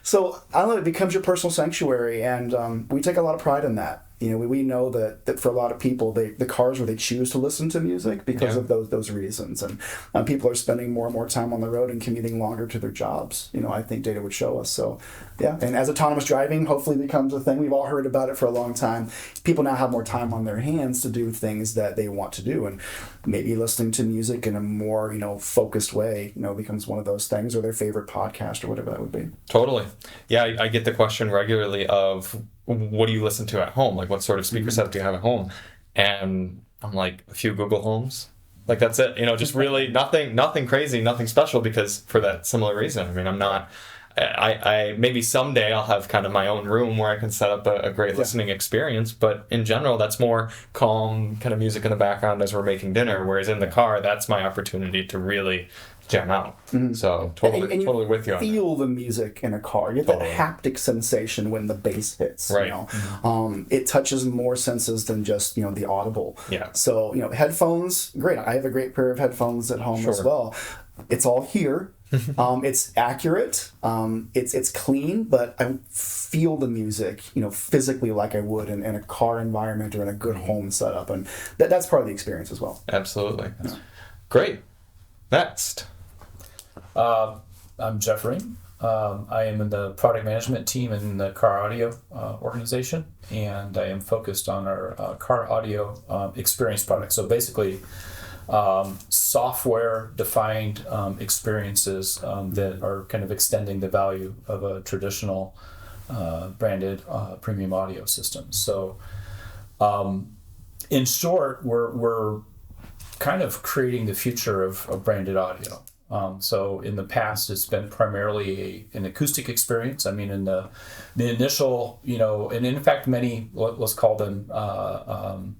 So I don't know, it becomes your personal sanctuary, and we take a lot of pride in that. We know that for a lot of people, the cars where they choose to listen to music because Yeah. of those reasons. And people are spending more and more time on the road and commuting longer to their jobs. I think data would show us. So, yeah. And as autonomous driving hopefully becomes a thing, we've all heard about it for a long time. People now have more time on their hands to do things that they want to do. And maybe listening to music in a more, focused way, becomes one of those things, or their favorite podcast or whatever that would be. Totally. Yeah, I get the question regularly of, what do you listen to at home? Like, what sort of speaker setup do you have at home? And I'm like, a few Google Homes. Like, that's it. Just really nothing crazy, nothing special, because for that similar reason. I mean, I'm not... I maybe someday I'll have kind of my own room where I can set up a great listening experience, but in general, that's more calm kind of music in the background as we're making dinner, whereas in the car, that's my opportunity to really jam out. So totally with you on that. Feel the music in a car. You get that haptic sensation when the bass hits. Right. It touches more senses than just the audible. Yeah. So headphones, great. I have a great pair of headphones at home as well. It's all here. It's accurate. It's clean, but I feel the music, physically like I would in a car environment or in a good home setup, and that's part of the experience as well. Absolutely. Yeah. Great. Next. I'm Jeff Rehm. I am in the product management team in the car audio organization, and I am focused on our car audio experience product. So basically, software-defined experiences that are kind of extending the value of a traditional branded premium audio system. So, in short, we're kind of creating the future of branded audio. So in the past, it's been primarily an acoustic experience. I mean, in the initial, and in fact, many, let's call them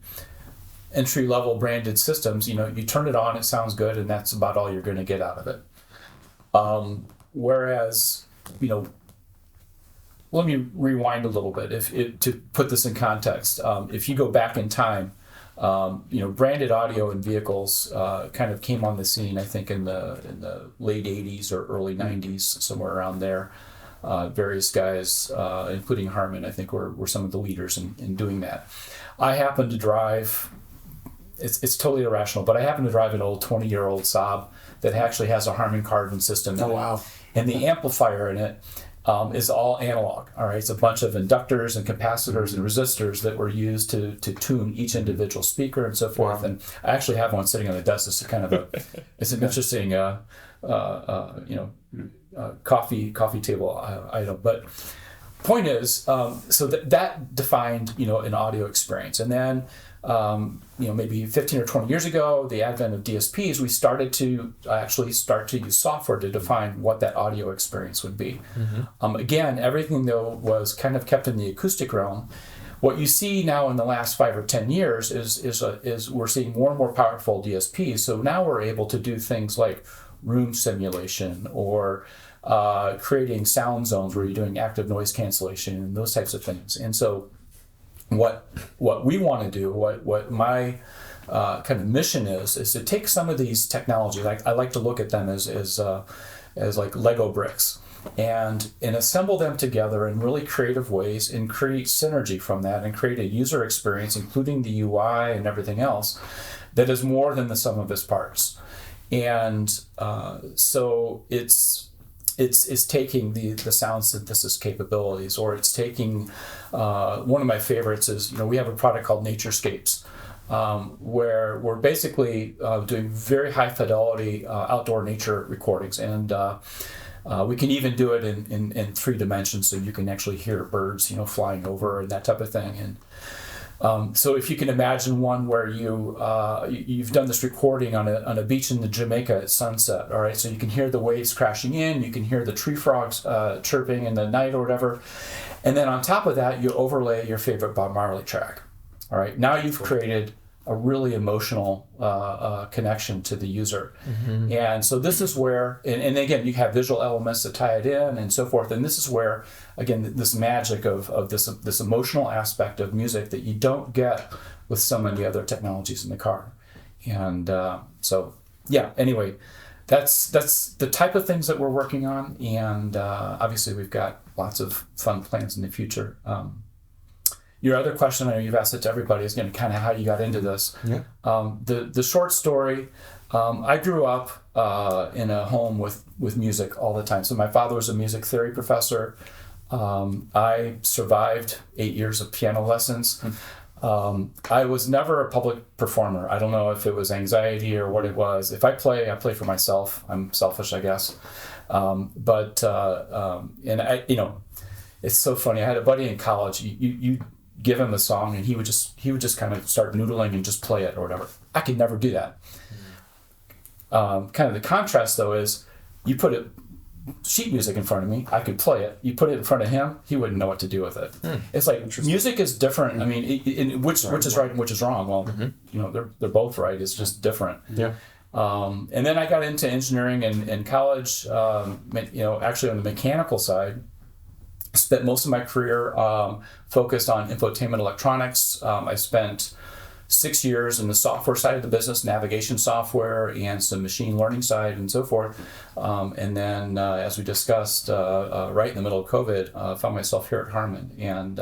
entry-level branded systems, you turn it on, it sounds good, and that's about all you're going to get out of it. Whereas, let me rewind a little bit to put this in context. If you go back in time, branded audio in vehicles kind of came on the scene, I think, in the late 80s or early 90s, somewhere around there. Various guys, including Harman, I think, were some of the leaders in doing that. I happen to drive... It's totally irrational, but I happen to drive an old 20-year-old Saab that actually has a Harman Kardon system. Oh, wow. And the amplifier in it is all analog. All right, it's a bunch of inductors and capacitors and resistors that were used to tune each individual speaker and so forth. Wow. And I actually have one sitting on the desk. It's kind of it's an interesting, coffee table item. But point is, so that defined, an audio experience. And then, maybe 15 or 20 years ago, the advent of DSPs, we started to actually use software to define what that audio experience would be. Again, everything though was kind of kept in the acoustic realm. What you see now in the last 5 or 10 years is we're seeing more and more powerful DSPs. So now we're able to do things like room simulation or creating sound zones where you're doing active noise cancellation and those types of things. And so what we want to do, what my kind of mission is to take some of these technologies. I like to look at them as like Lego bricks, and assemble them together in really creative ways and create synergy from that and create a user experience, including the UI and everything else, that is more than the sum of its parts. And so it's taking the sound synthesis capabilities, or it's taking one of my favorites is, we have a product called Naturescapes, where we're basically doing very high fidelity outdoor nature recordings, and we can even do it in 3 dimensions, so you can actually hear birds flying over and that type of thing. And so if you can imagine one where you've done this recording on a beach in Jamaica at sunset, all right, so you can hear the waves crashing in, you can hear the tree frogs chirping in the night or whatever, and then on top of that you overlay your favorite Bob Marley track. All right, now you've created a really emotional connection to the user. And so this is where, and again, you have visual elements to tie it in and so forth, and this is where, again, this magic of this emotional aspect of music that you don't get with so many other technologies in the car. And so, yeah, anyway, that's the type of things that we're working on, and obviously we've got lots of fun plans in the future. your other question, I know you've asked it to everybody, is kind of how you got into this. Yeah. The short story, I grew up in a home with music all the time. So my father was a music theory professor. I survived 8 years of piano lessons. I was never a public performer. I don't know if it was anxiety or what it was. If I play for myself. I'm selfish, I guess. And I, it's so funny. I had a buddy in college. You give him a song and he would just kind of start noodling and just play it or whatever. I could never do that. Kind of the contrast though is you put sheet music in front of me, I could play it. You put it in front of him, he wouldn't know what to do with it. It's like music is different. I mean, which is right and which is wrong. Well, they're both right. It's just different. Yeah. And then I got into engineering in college. Actually on the mechanical side. Spent most of my career focused on infotainment electronics. I spent 6 years in the software side of the business, navigation software and some machine learning side and so forth. And then, as we discussed, right in the middle of COVID, found myself here at Harman. And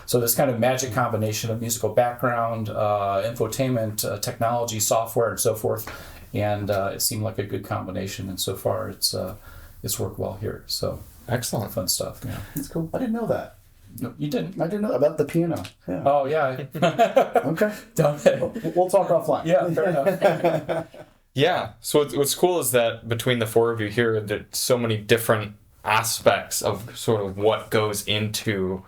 so this kind of magic combination of musical background, infotainment, technology, software, and so forth. And it seemed like a good combination. And so far, it's worked well here. So excellent, fun stuff. Yeah, That's cool. I didn't know that. No, you didn't. I didn't know about the piano. Yeah. Oh yeah. Okay. We'll talk offline. Yeah, fair enough. Yeah. So what's cool is that between the four of you here, there's so many different aspects of sort of what goes into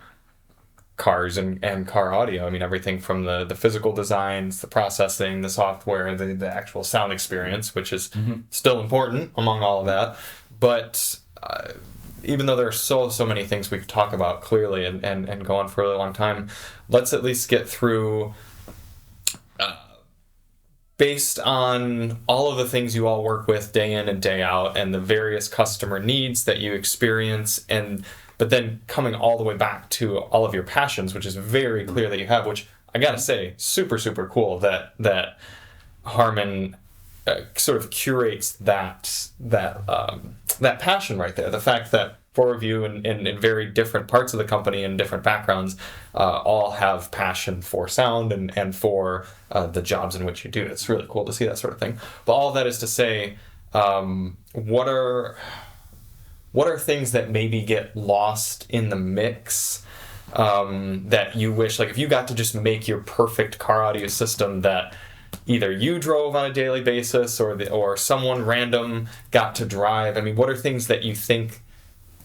cars and car audio. I mean, everything from the physical designs, the processing, the software, the actual sound experience, which is still important among all of that. But even though there are so many things we could talk about clearly and go on for a really long time, let's at least get through, based on all of the things you all work with day in and day out and the various customer needs that you experience, but then coming all the way back to all of your passions, which is very clear that you have, which I gotta say, super, super cool that Harman sort of curates that passion right there. The fact that four of you in very different parts of the company and different backgrounds all have passion for sound and for the jobs in which you do. It's really cool to see that sort of thing. But all that is to say, what are things that maybe get lost in the mix that you wish, like if you got to just make your perfect car audio system that either you drove on a daily basis or someone random got to drive? I mean, what are things that you think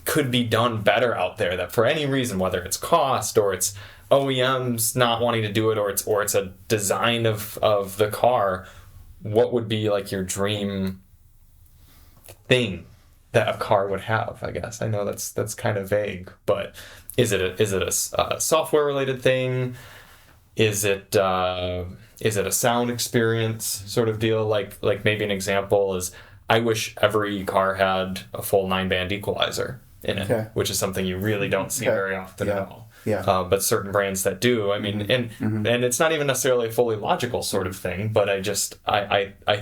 could be done better out there that for any reason, whether it's cost or it's OEMs not wanting to do it or it's a design of the car, what would be like your dream thing that a car would have? I guess I know that's kind of vague, but is it a software related thing? Is it a sound experience sort of deal? Like maybe an example is, I wish every car had a full 9-band equalizer in it, which is something you really don't see very often at all. Yeah. But certain brands that do, I mean, and it's not even necessarily a fully logical sort of thing, but I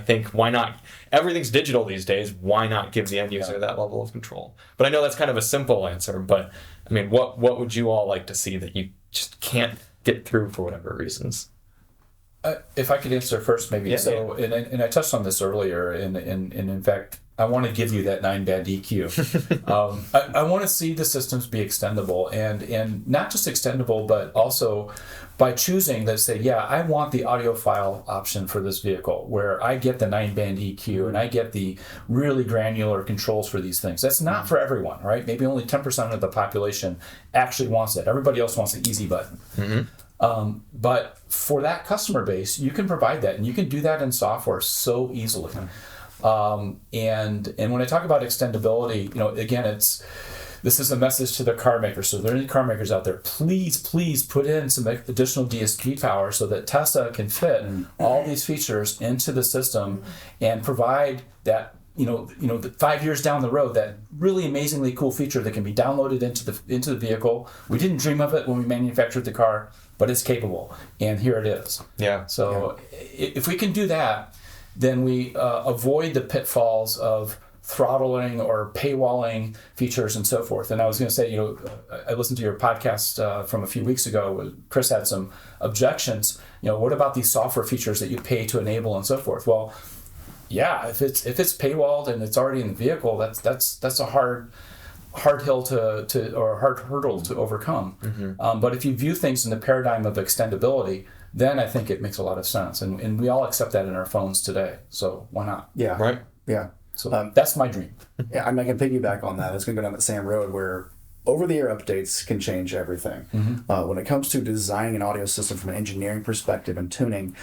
think why not? Everything's digital these days. Why not give the end user that level of control? But I know that's kind of a simple answer, but I mean, what would you all like to see that you just can't get through for whatever reasons? If I could answer first, maybe. Yeah, so, yeah. And I touched on this earlier, and in fact, I want to give you that 9-band EQ. I want to see the systems be extendable, and not just extendable, but also by choosing that, say, yeah, I want the audiophile option for this vehicle, where I get the 9-band EQ and I get the really granular controls for these things. That's not for everyone, right? Maybe only 10% of the population actually wants that. Everybody else wants an easy button. But for that customer base, you can provide that, and you can do that in software so easily. And when I talk about extendability, again, this is a message to the car makers. So if there are any car makers out there, please put in some additional DSP power so that Tessa can fit all these features into the system and provide that, the 5 years down the road, that really amazingly cool feature that can be downloaded into the vehicle. We didn't dream of it when we manufactured the car, but it's capable, and here it is. Yeah. So if we can do that, then we avoid the pitfalls of throttling or paywalling features and so forth. And I was going to say, I listened to your podcast from a few weeks ago. Chris had some objections. What about these software features that you pay to enable and so forth? Well, yeah, if it's paywalled and it's already in the vehicle, that's a hard hill or a hard hurdle to overcome. Mm-hmm. But if you view things in the paradigm of extendability, then I think it makes a lot of sense. And we all accept that in our phones today. So why not? Yeah. Right. Yeah. So that's my dream. Yeah, I can piggyback on that. It's going to go down that same road where over-the-air updates can change everything. Mm-hmm. When it comes to designing an audio system from an engineering perspective and tuning,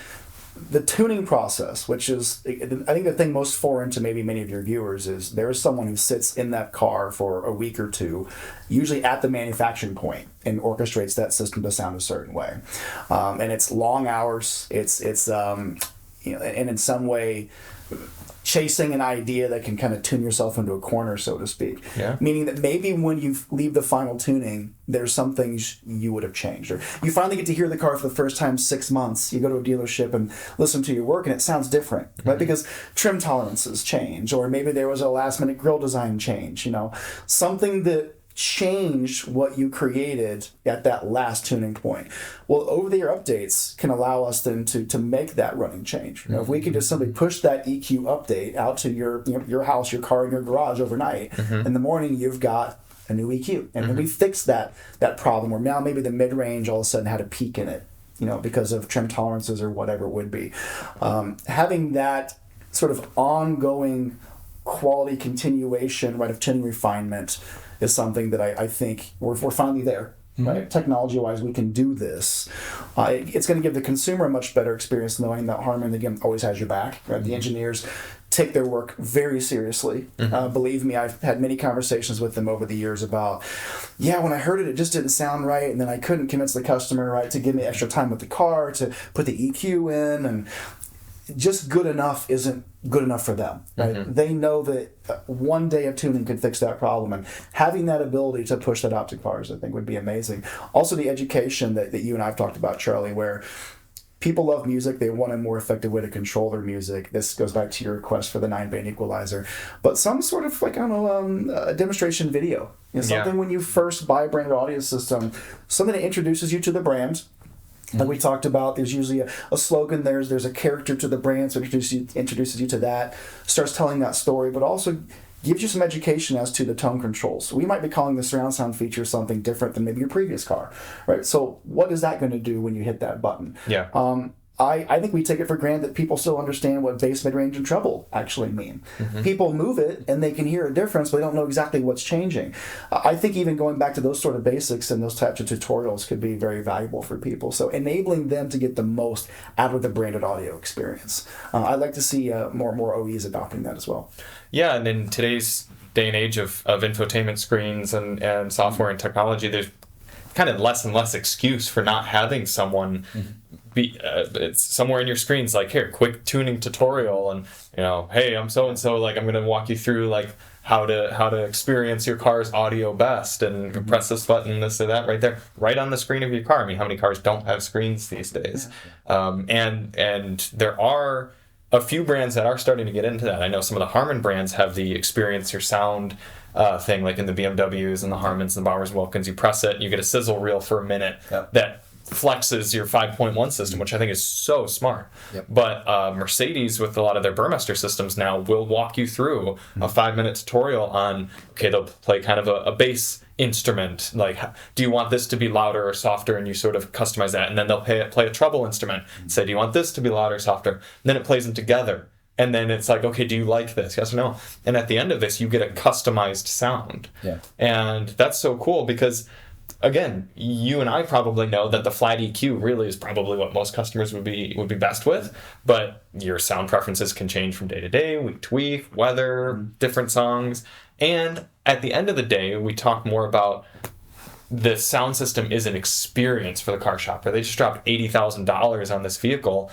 the tuning process, which is, I think the thing most foreign to maybe many of your viewers is there is someone who sits in that car for a week or two, usually at the manufacturing point, and orchestrates that system to sound a certain way. And it's long hours. It's and in some way chasing an idea that can kind of tune yourself into a corner, so to speak. Yeah. Meaning that maybe when you leave the final tuning, there's some things you would have changed. Or you finally get to hear the car for the first time 6 months. You go to a dealership and listen to your work and it sounds different, right? Because trim tolerances change, or maybe there was a last minute grille design change, something that changed what you created at that last tuning point. Well, over-the-air updates can allow us then to make that running change. If we could just simply push that EQ update out to your house, your car, and your garage overnight, in the morning you've got a new EQ. And then we fix that problem where now maybe the mid-range all of a sudden had a peak in it, because of trim tolerances or whatever it would be. Having that sort of ongoing quality continuation, right, of tuning refinement is something that I think we're finally there. Right? Technology-wise, we can do this. It's going to give the consumer a much better experience knowing that Harman, again, always has your back. Right? The engineers take their work very seriously. Believe me, I've had many conversations with them over the years about, when I heard it, it just didn't sound right, and then I couldn't convince the customer, right, to give me extra time with the car, to put the EQ in, and just good enough isn't good enough for them, right? They know that one day of tuning could fix that problem, and having that ability to push that out to cars, I think, would be amazing. Also, the education that you and I have talked about, Charlie, where people love music, they want a more effective way to control their music. This goes back to your request for the 9-band equalizer, but some sort of a demonstration video, something when you first buy a brand new audio system, something that introduces you to the brand. Like we talked about, there's usually a slogan, there's a character to the brand, so introduces you to that, starts telling that story, but also gives you some education as to the tone controls. So we might be calling the surround sound feature something different than maybe your previous car, right? So what is that going to do when you hit that button? Yeah. I think we take it for granted that people still understand what bass, mid-range, and treble actually mean. People move it and they can hear a difference, but they don't know exactly what's changing. I think even going back to those sort of basics and those types of tutorials could be very valuable for people. So enabling them to get the most out of the branded audio experience. I'd like to see more OEs adopting that as well. Yeah, and in today's day and age of infotainment screens and software and technology, there's kind of less and less excuse for not having someone it's somewhere in your screens, like, here, quick tuning tutorial, and hey, I'm so and so, like, I'm gonna walk you through like how to experience your car's audio best, and press this button, this or that, right there, right on the screen of your car. I mean, how many cars don't have screens these days? And there are a few brands that are starting to get into that. I know some of the Harman brands have the experience your sound thing, like in the BMWs and the Harmans and the Bowers Wilkins. You press it, and you get a sizzle reel for a minute that flexes your 5.1 system, which I think is so smart. But Mercedes, with a lot of their Burmester systems now, will walk you through a 5-minute tutorial on, they'll play kind of a bass instrument, like, do you want this to be louder or softer, and you sort of customize that, and then they'll play a treble instrument and say, do you want this to be louder or softer, and then it plays them together, and then it's like, okay, do you like this, yes or no? And at the end of this, you get a customized sound. And that's so cool, because again, you and I probably know that the flat EQ really is probably what most customers would be best with, but your sound preferences can change from day to day, week to week, weather, different songs. And at the end of the day, we talk more about the sound system is an experience for the car shopper. They just dropped $80,000 on this vehicle.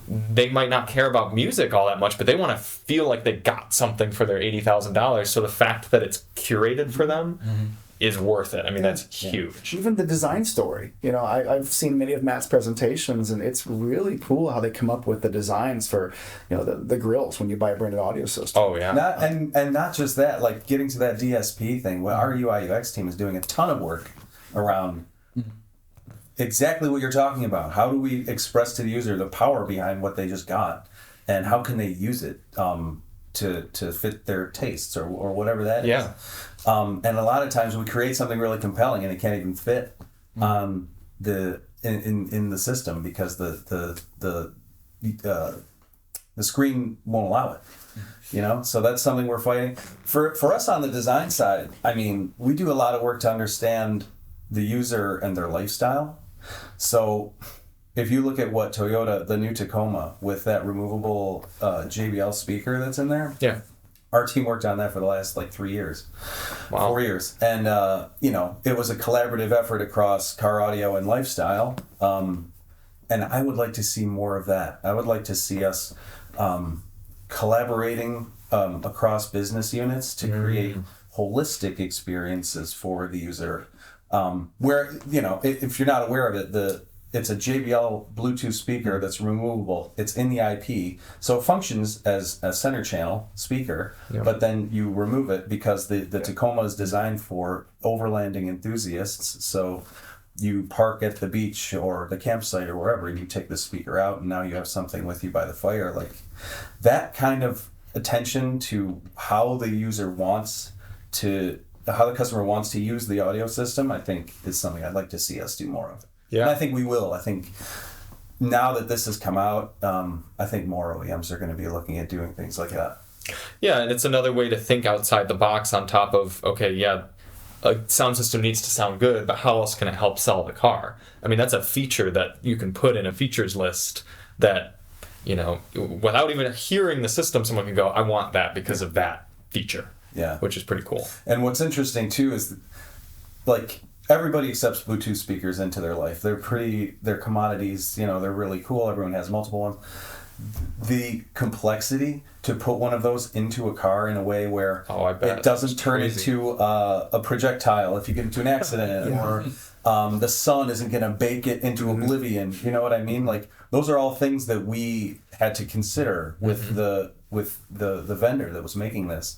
They might not care about music all that much, but they want to feel like they got something for their $80,000. So the fact that it's curated for them is worth it. I mean, that's huge. Even the design story. I've seen many of Matt's presentations, and it's really cool how they come up with the designs for, the grills when you buy a branded audio system. Oh, yeah. Not just that, like getting to that DSP thing, well, our UI UX team is doing a ton of work around exactly what you're talking about. How do we express to the user the power behind what they just got, and how can they use it to fit their tastes or whatever that is. Yeah. And a lot of times we create something really compelling and it can't even fit in the system because the screen won't allow it. So that's something we're fighting. For us on the design side, I mean, we do a lot of work to understand the user and their lifestyle. So if you look at what Toyota, the new Tacoma with that removable JBL speaker that's in there, yeah, our team worked on that for the last 3 years, wow. 4 years. And, it was a collaborative effort across car audio and lifestyle. And I would like to see more of that. I would like to see us collaborating across business units to create holistic experiences for the user. Where, if you're not aware of it, it's a JBL Bluetooth speaker that's removable. It's in the IP. So it functions as a center channel speaker, but then you remove it because the Tacoma is designed for overlanding enthusiasts. So you park at the beach or the campsite or wherever, and you take the speaker out, and now you have something with you by the fire. Like that kind of attention to how the customer wants to use the audio system, I think is something I'd like to see us do more of. Yeah. And I think we will. I think now that this has come out, I think more OEMs are going to be looking at doing things like that. Yeah, and it's another way to think outside the box on top of, a sound system needs to sound good, but how else can it help sell the car? I mean, that's a feature that you can put in a features list that, without even hearing the system, someone can go, I want that because of that feature. Yeah. Which is pretty cool. And what's interesting, too, is everybody accepts Bluetooth speakers into their life. They're commodities, they're really cool. Everyone has multiple ones. The complexity to put one of those into a car in a way where it doesn't turn into a projectile if you get into an accident, or the sun isn't going to bake it into oblivion. You know what I mean? Those are all things that we had to consider with the vendor that was making this.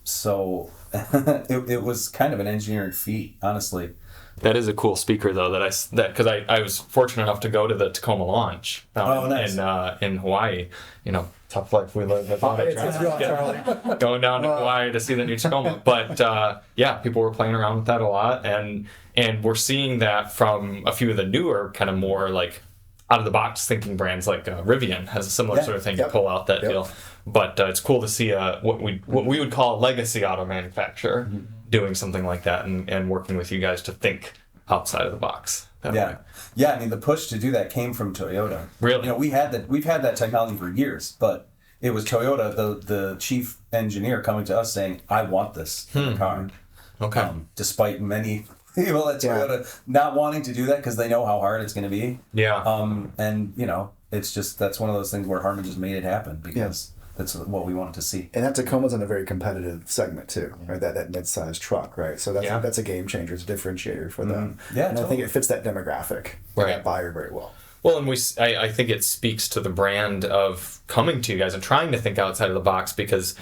So it was kind of an engineering feat, honestly. That is a cool speaker, though. Because I was fortunate enough to go to the Tacoma launch in Hawaii. Tough life we live. Going down to Hawaii to see the new Tacoma. But people were playing around with that a lot, and we're seeing that from a few of the newer kind of more out of the box thinking brands like Rivian has a similar sort of thing to pull out that deal. But it's cool to see what we would call a legacy auto manufacturer doing something like that and working with you guys to think outside of the box. Way. Yeah. I mean, the push to do that came from Toyota. Really? We've had that technology for years, but it was Toyota, the chief engineer, coming to us saying, "I want this in the car." Okay. Despite many people at Toyota not wanting to do that because they know how hard it's going to be. Yeah. And it's just that's one of those things where Harman just made it happen because. That's what we wanted to see. And that Tacoma's in a very competitive segment too, right? That mid-sized truck, right? So that's a game changer, it's a differentiator for them. Yeah, and I think it fits that demographic, that buyer very well. Well, and I think it speaks to the brand of coming to you guys and trying to think outside of the box because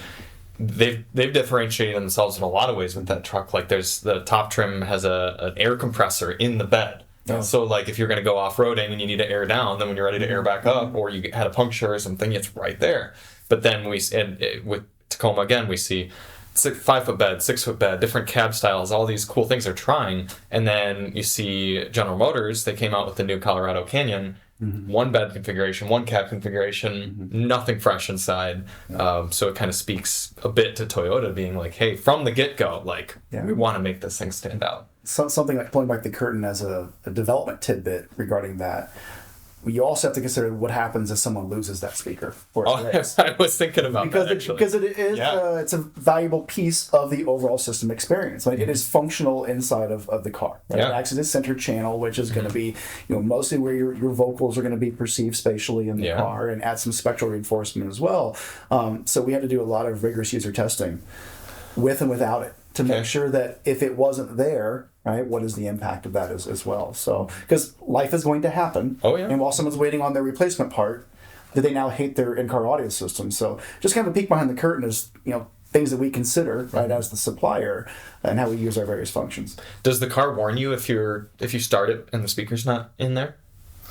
they've differentiated themselves in a lot of ways with that truck. There's the top trim has an air compressor in the bed. Oh. So if you're going to go off-roading and you need to air down, then when you're ready to air back up or you had a puncture or something, it's right there. But then with Tacoma again, we see 5-foot bed, 6-foot bed, different cab styles, all these cool things they're trying. And then you see General Motors, they came out with the new Colorado Canyon, one bed configuration, one cab configuration, nothing fresh inside. So it kind of speaks a bit to Toyota being hey, from the get-go, we want to make this thing stand out. Something like pulling back the curtain as a development tidbit regarding that. You also have to consider what happens if someone loses that speaker. I was thinking about that actually. Because it is it's a valuable piece of the overall system experience. It is functional inside of the car. Right? It acts as a center channel, which is going to be mostly where your vocals are going to be perceived spatially in the car, and add some spectral reinforcement as well. So we had to do a lot of rigorous user testing with and without it. to make sure that if it wasn't there, right, what is the impact of that as well? So, because life is going to happen. Oh, yeah. And while someone's waiting on their replacement part, do they now hate their in-car audio system? So just kind of a peek behind the curtain is, things that we consider, right, as the supplier and how we use our various functions. Does the car warn you if you start it and the speaker's not in there?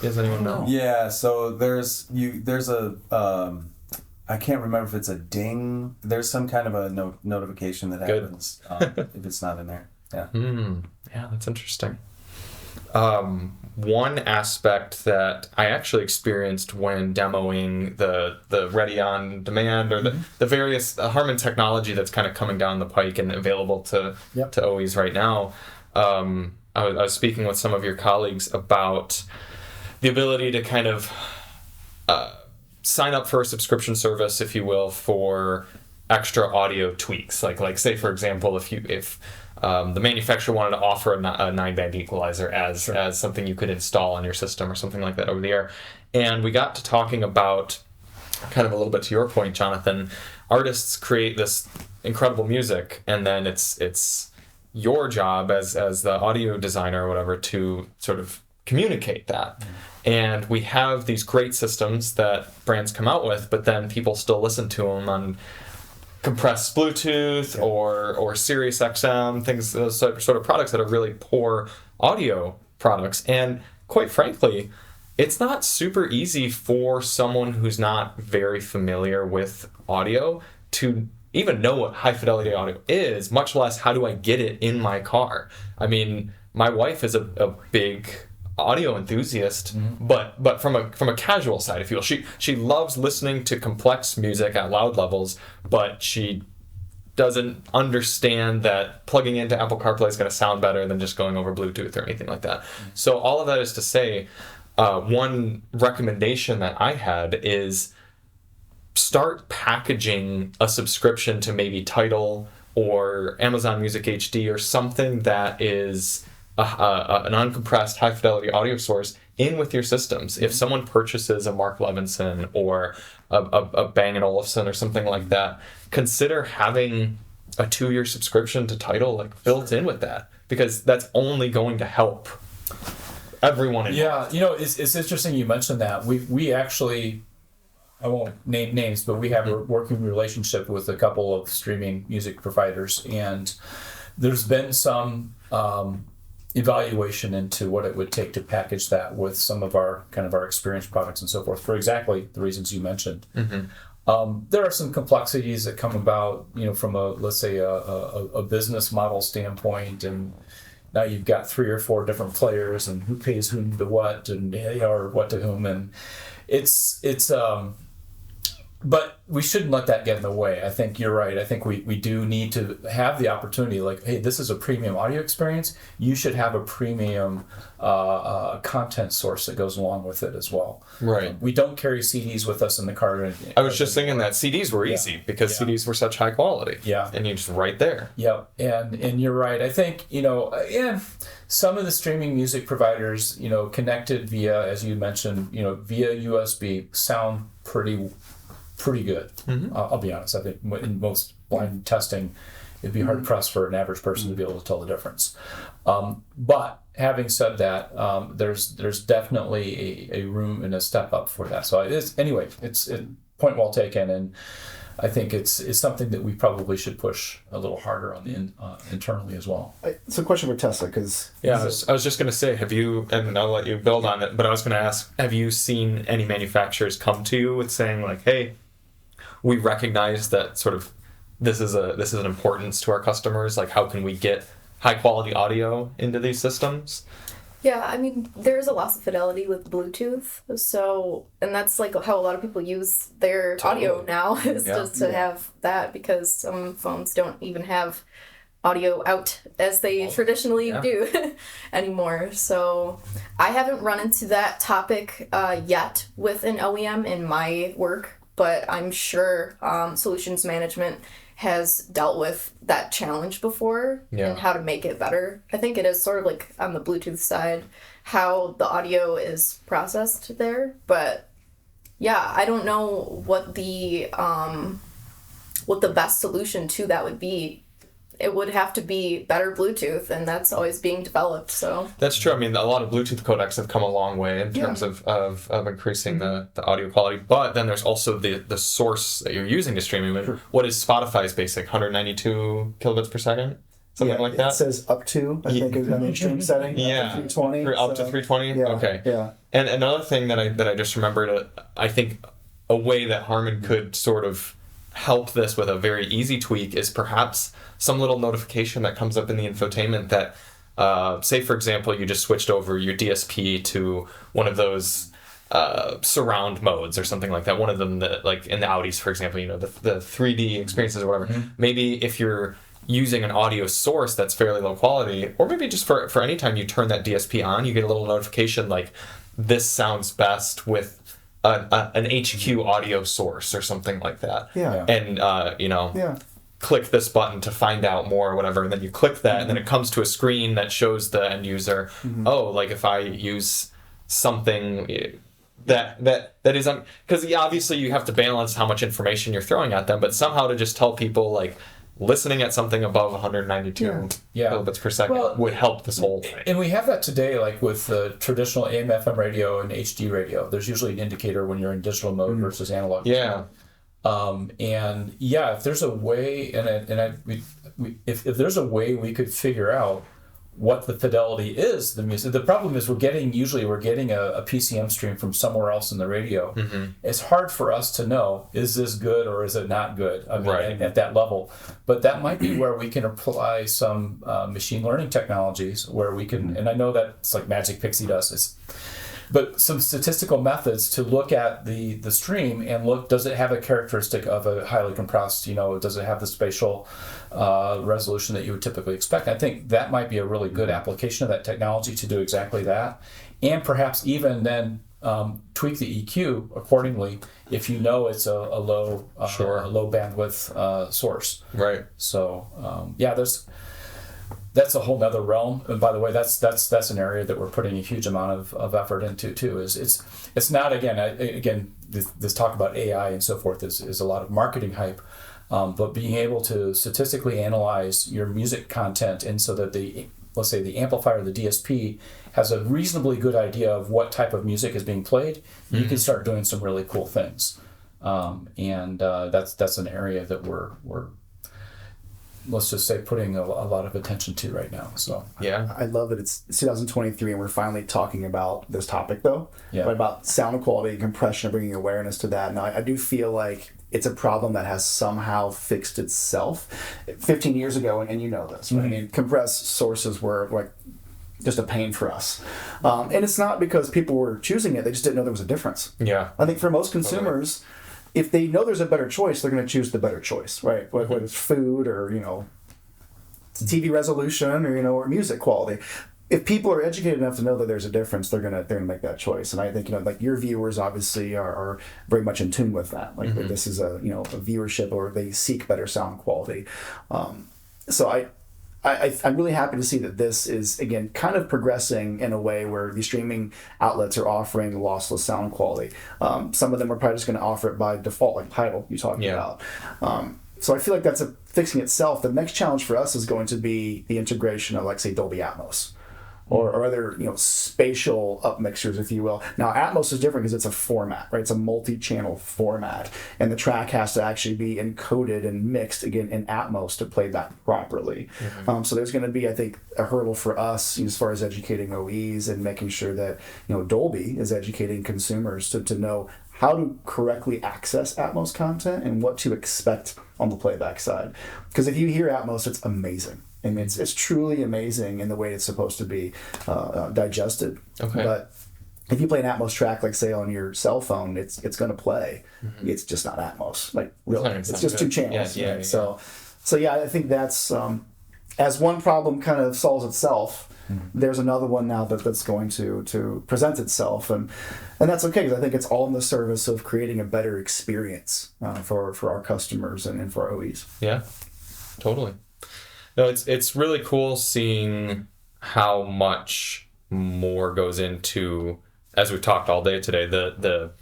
Does anyone know? Yeah, so there's a I can't remember if it's a ding. There's some kind of a notification that happens if it's not in there. Yeah. Yeah, that's interesting. One aspect that I actually experienced when demoing the Ready on Demand or the various Harman technology that's kind of coming down the pike and available to OEs right now, I was speaking with some of your colleagues about the ability to kind of sign up for a subscription service, if you will, for extra audio tweaks. Like say, for example, if the manufacturer wanted to offer a 9-band equalizer as something you could install on your system or something like that over the air. And we got to talking about, kind of a little bit to your point, Jonathan, artists create this incredible music, and then it's your job as the audio designer or whatever to sort of communicate that. And we have these great systems that brands come out with, but then people still listen to them on compressed Bluetooth or Sirius XM, things, those sort of products that are really poor audio products. And quite frankly, it's not super easy for someone who's not very familiar with audio to even know what high fidelity audio is, much less how do I get it in my car. I mean, my wife is a big audio enthusiast, but from a casual side, if you will. She loves listening to complex music at loud levels, but she doesn't understand that plugging into Apple CarPlay is going to sound better than just going over Bluetooth or anything like that. So all of that is to say, one recommendation that I had is start packaging a subscription to maybe Tidal or Amazon Music HD or something that is an uncompressed high fidelity audio source in with your systems. If someone purchases a Mark Levinson or a Bang & Olufsen or something like that, consider having a 2-year subscription to Tidal built in with that, because that's only going to help everyone involved. Yeah, it's interesting you mentioned that. We actually, I won't name names, but we have a working relationship with a couple of streaming music providers, and there's been some evaluation into what it would take to package that with some of our experience products and so forth, for exactly the reasons you mentioned. There are some complexities that come about, from let's say a business model standpoint, and now you've got 3 or 4 different players and who pays whom to what and or what to whom, and it's but we shouldn't let that get in the way. I think you're right. I think we do need to have the opportunity, hey, this is a premium audio experience. You should have a premium content source that goes along with it as well. Right. We don't carry CDs with us in the car. I was just thinking that CDs were easy because CDs were such high quality. Yeah. And you're just right there. Yep. And you're right. I think, some of the streaming music providers, connected via, as you mentioned, via USB sound pretty good. I'll be honest. I think in most blind testing, it'd be hard pressed for an average person to be able to tell the difference. But having said that, there's definitely a room and a step up for that. So it's point well taken, and I think it's something that we probably should push a little harder on the internally as well. It's a question for Tessa, because I was just going to say, have you, and I'll let you build on it, but I was going to ask, have you seen any manufacturers come to you with saying hey, we recognize that sort of this is an importance to our customers, how can we get high quality audio into these systems? Yeah, I mean, there's a loss of fidelity with Bluetooth, and that's how a lot of people use their audio now, is just to have that, because some phones don't even have audio out as they traditionally do anymore. So I haven't run into that topic yet with an OEM in my work, but I'm sure solutions management has dealt with that challenge before and how to make it better. I think it is sort of on the Bluetooth side, how the audio is processed there. But yeah, I don't know what the best solution to that would be. it would have to be better Bluetooth, and that's always being developed. So That's true. I mean, a lot of Bluetooth codecs have come a long way in terms of increasing the audio quality. But then there's also the source that you're using to stream it. Sure. What is Spotify's basic? 192 kilobits per second? Something like that? It says up to, I think, is on the extreme setting. Yeah. 320. Up to 320? Yeah, Okay. yeah. And another thing that I just remembered, I think a way that Harman could sort of help this with a very easy tweak is perhaps some little notification that comes up in the infotainment that, say for example, you just switched over your DSP to one of those surround modes or something like that. One of them that, like in the Audis, for example, you know, the 3D experiences or whatever. Mm-hmm. Maybe if you're using an audio source that's fairly low quality, or maybe just for any time you turn that DSP on, you get a little notification like, this sounds best with an HQ audio source or something like that. Yeah. And, click this button to find out more or whatever, and then you click that, and then it comes to a screen that shows the end user, oh, like if I use something that is, because obviously you have to balance how much information you're throwing at them, but somehow to just tell people, like, listening at something above 192 kilobits per second would help this whole thing. And we have that today, like with the traditional AM, FM radio and HD radio. There's usually an indicator when you're in digital mode versus analog. Yeah. If there's a way, if there's a way we could figure out what the fidelity is, the music. The problem is we're getting a PCM stream from somewhere else in the radio. Mm-hmm. It's hard for us to know, is this good or is it not good? I mean, right. at that level. But that might be where we can apply some machine learning technologies where we can, and I know that it's like magic pixie dust, but some statistical methods to look at the stream and look, does it have a characteristic of a highly compressed, does it have the spatial resolution that you would typically expect? I think that might be a really good application of that technology to do exactly that. And perhaps even then tweak the EQ accordingly if you know it's a low bandwidth source. Right. So, that's a whole nother realm. And by the way, that's an area that we're putting a huge amount of effort into too. It's not, again, this talk about AI and so forth is a lot of marketing hype, but being able to statistically analyze your music content, and so that let's say the amplifier, the DSP, has a reasonably good idea of what type of music is being played, you can start doing some really cool things. That's an area that we're let's just say putting a lot of attention to right now. So yeah, I love that it's 2023 and we're finally talking about this topic though. Yeah. But about sound quality and compression and bringing awareness to that. Now I do feel like it's a problem that has somehow fixed itself. 15 years ago, and you know this, right? I mean, compressed sources were like just a pain for us. And it's not because people were choosing it, they just didn't know there was a difference. Yeah. I think for most consumers, if they know there's a better choice, they're going to choose the better choice, right? Whether it's food or, TV resolution or music quality. If people are educated enough to know that there's a difference, they're gonna make that choice. And I think like your viewers obviously are very much in tune with that. Like this is a viewership, or they seek better sound quality. So I'm really happy to see that this is, again, kind of progressing in a way where the streaming outlets are offering lossless sound quality. Some of them are probably just going to offer it by default, like Tidal you talked about. So I feel like that's fixing itself. The next challenge for us is going to be the integration of, like, say, Dolby Atmos. Or other, spatial upmixers, if you will. Now, Atmos is different because it's a format, right? It's a multi-channel format, and the track has to actually be encoded and mixed again in Atmos to play back properly. Mm-hmm. So there's going to be, I think, a hurdle for us as far as educating OEs and making sure that Dolby is educating consumers to know how to correctly access Atmos content and what to expect on the playback side. Because if you hear Atmos, it's amazing. And it's truly amazing in the way it's supposed to be digested. Okay. But if you play an Atmos track, like say on your cell phone, it's going to play. Mm-hmm. It's just not Atmos. Like really, it's just two channels. Yeah, right? So I think that's as one problem kind of solves itself. Mm-hmm. There's another one now that's going to present itself, and that's okay, because I think it's all in the service of creating a better experience for our customers and for our OEs. Yeah, totally. No, it's really cool seeing how much more goes into, as we've talked all day today, the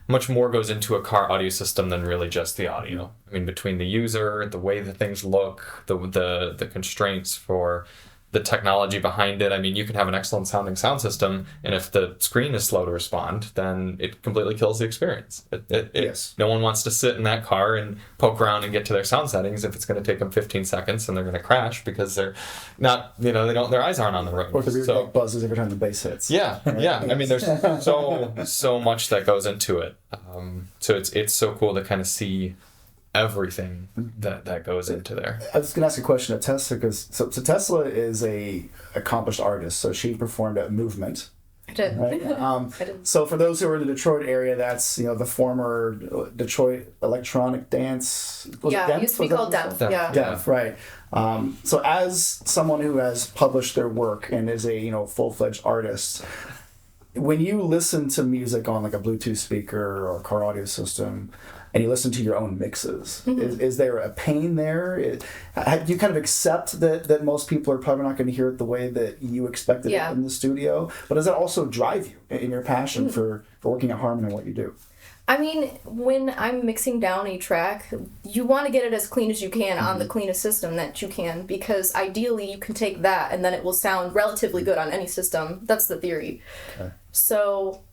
much more goes into a car audio system than really just the audio. I mean, between the user, the way that things look, the constraints for the technology behind it. I mean, you can have an excellent sounding sound system, and if the screen is slow to respond, then it completely kills the experience. Yes. No one wants to sit in that car and poke around and get to their sound settings if it's going to take them 15 seconds and they're going to crash because they're not, their eyes aren't on the road. Or the rear deck buzzes every time the bass hits. Yeah, yeah. I mean, there's so much that goes into it. So it's so cool to kind of see everything that goes into there. I was going to ask a question of Tessa because so Tesla is a accomplished artist, so she performed at Movement. I did. Right? I did. So for those who are in the Detroit area, that's the former Detroit electronic dance. It used to be called DEF. Yeah. DEF, right. So as someone who has published their work and is a full-fledged artist, when you listen to music on like a Bluetooth speaker or a car audio system, and you listen to your own mixes, is there a pain there? Do you kind of accept that most people are probably not going to hear it the way that you expected it in the studio? But does that also drive you in your passion for working at Harman and what you do? I mean, when I'm mixing down a track, you want to get it as clean as you can on the cleanest system that you can, because ideally you can take that and then it will sound relatively good on any system. That's the theory. Okay. So,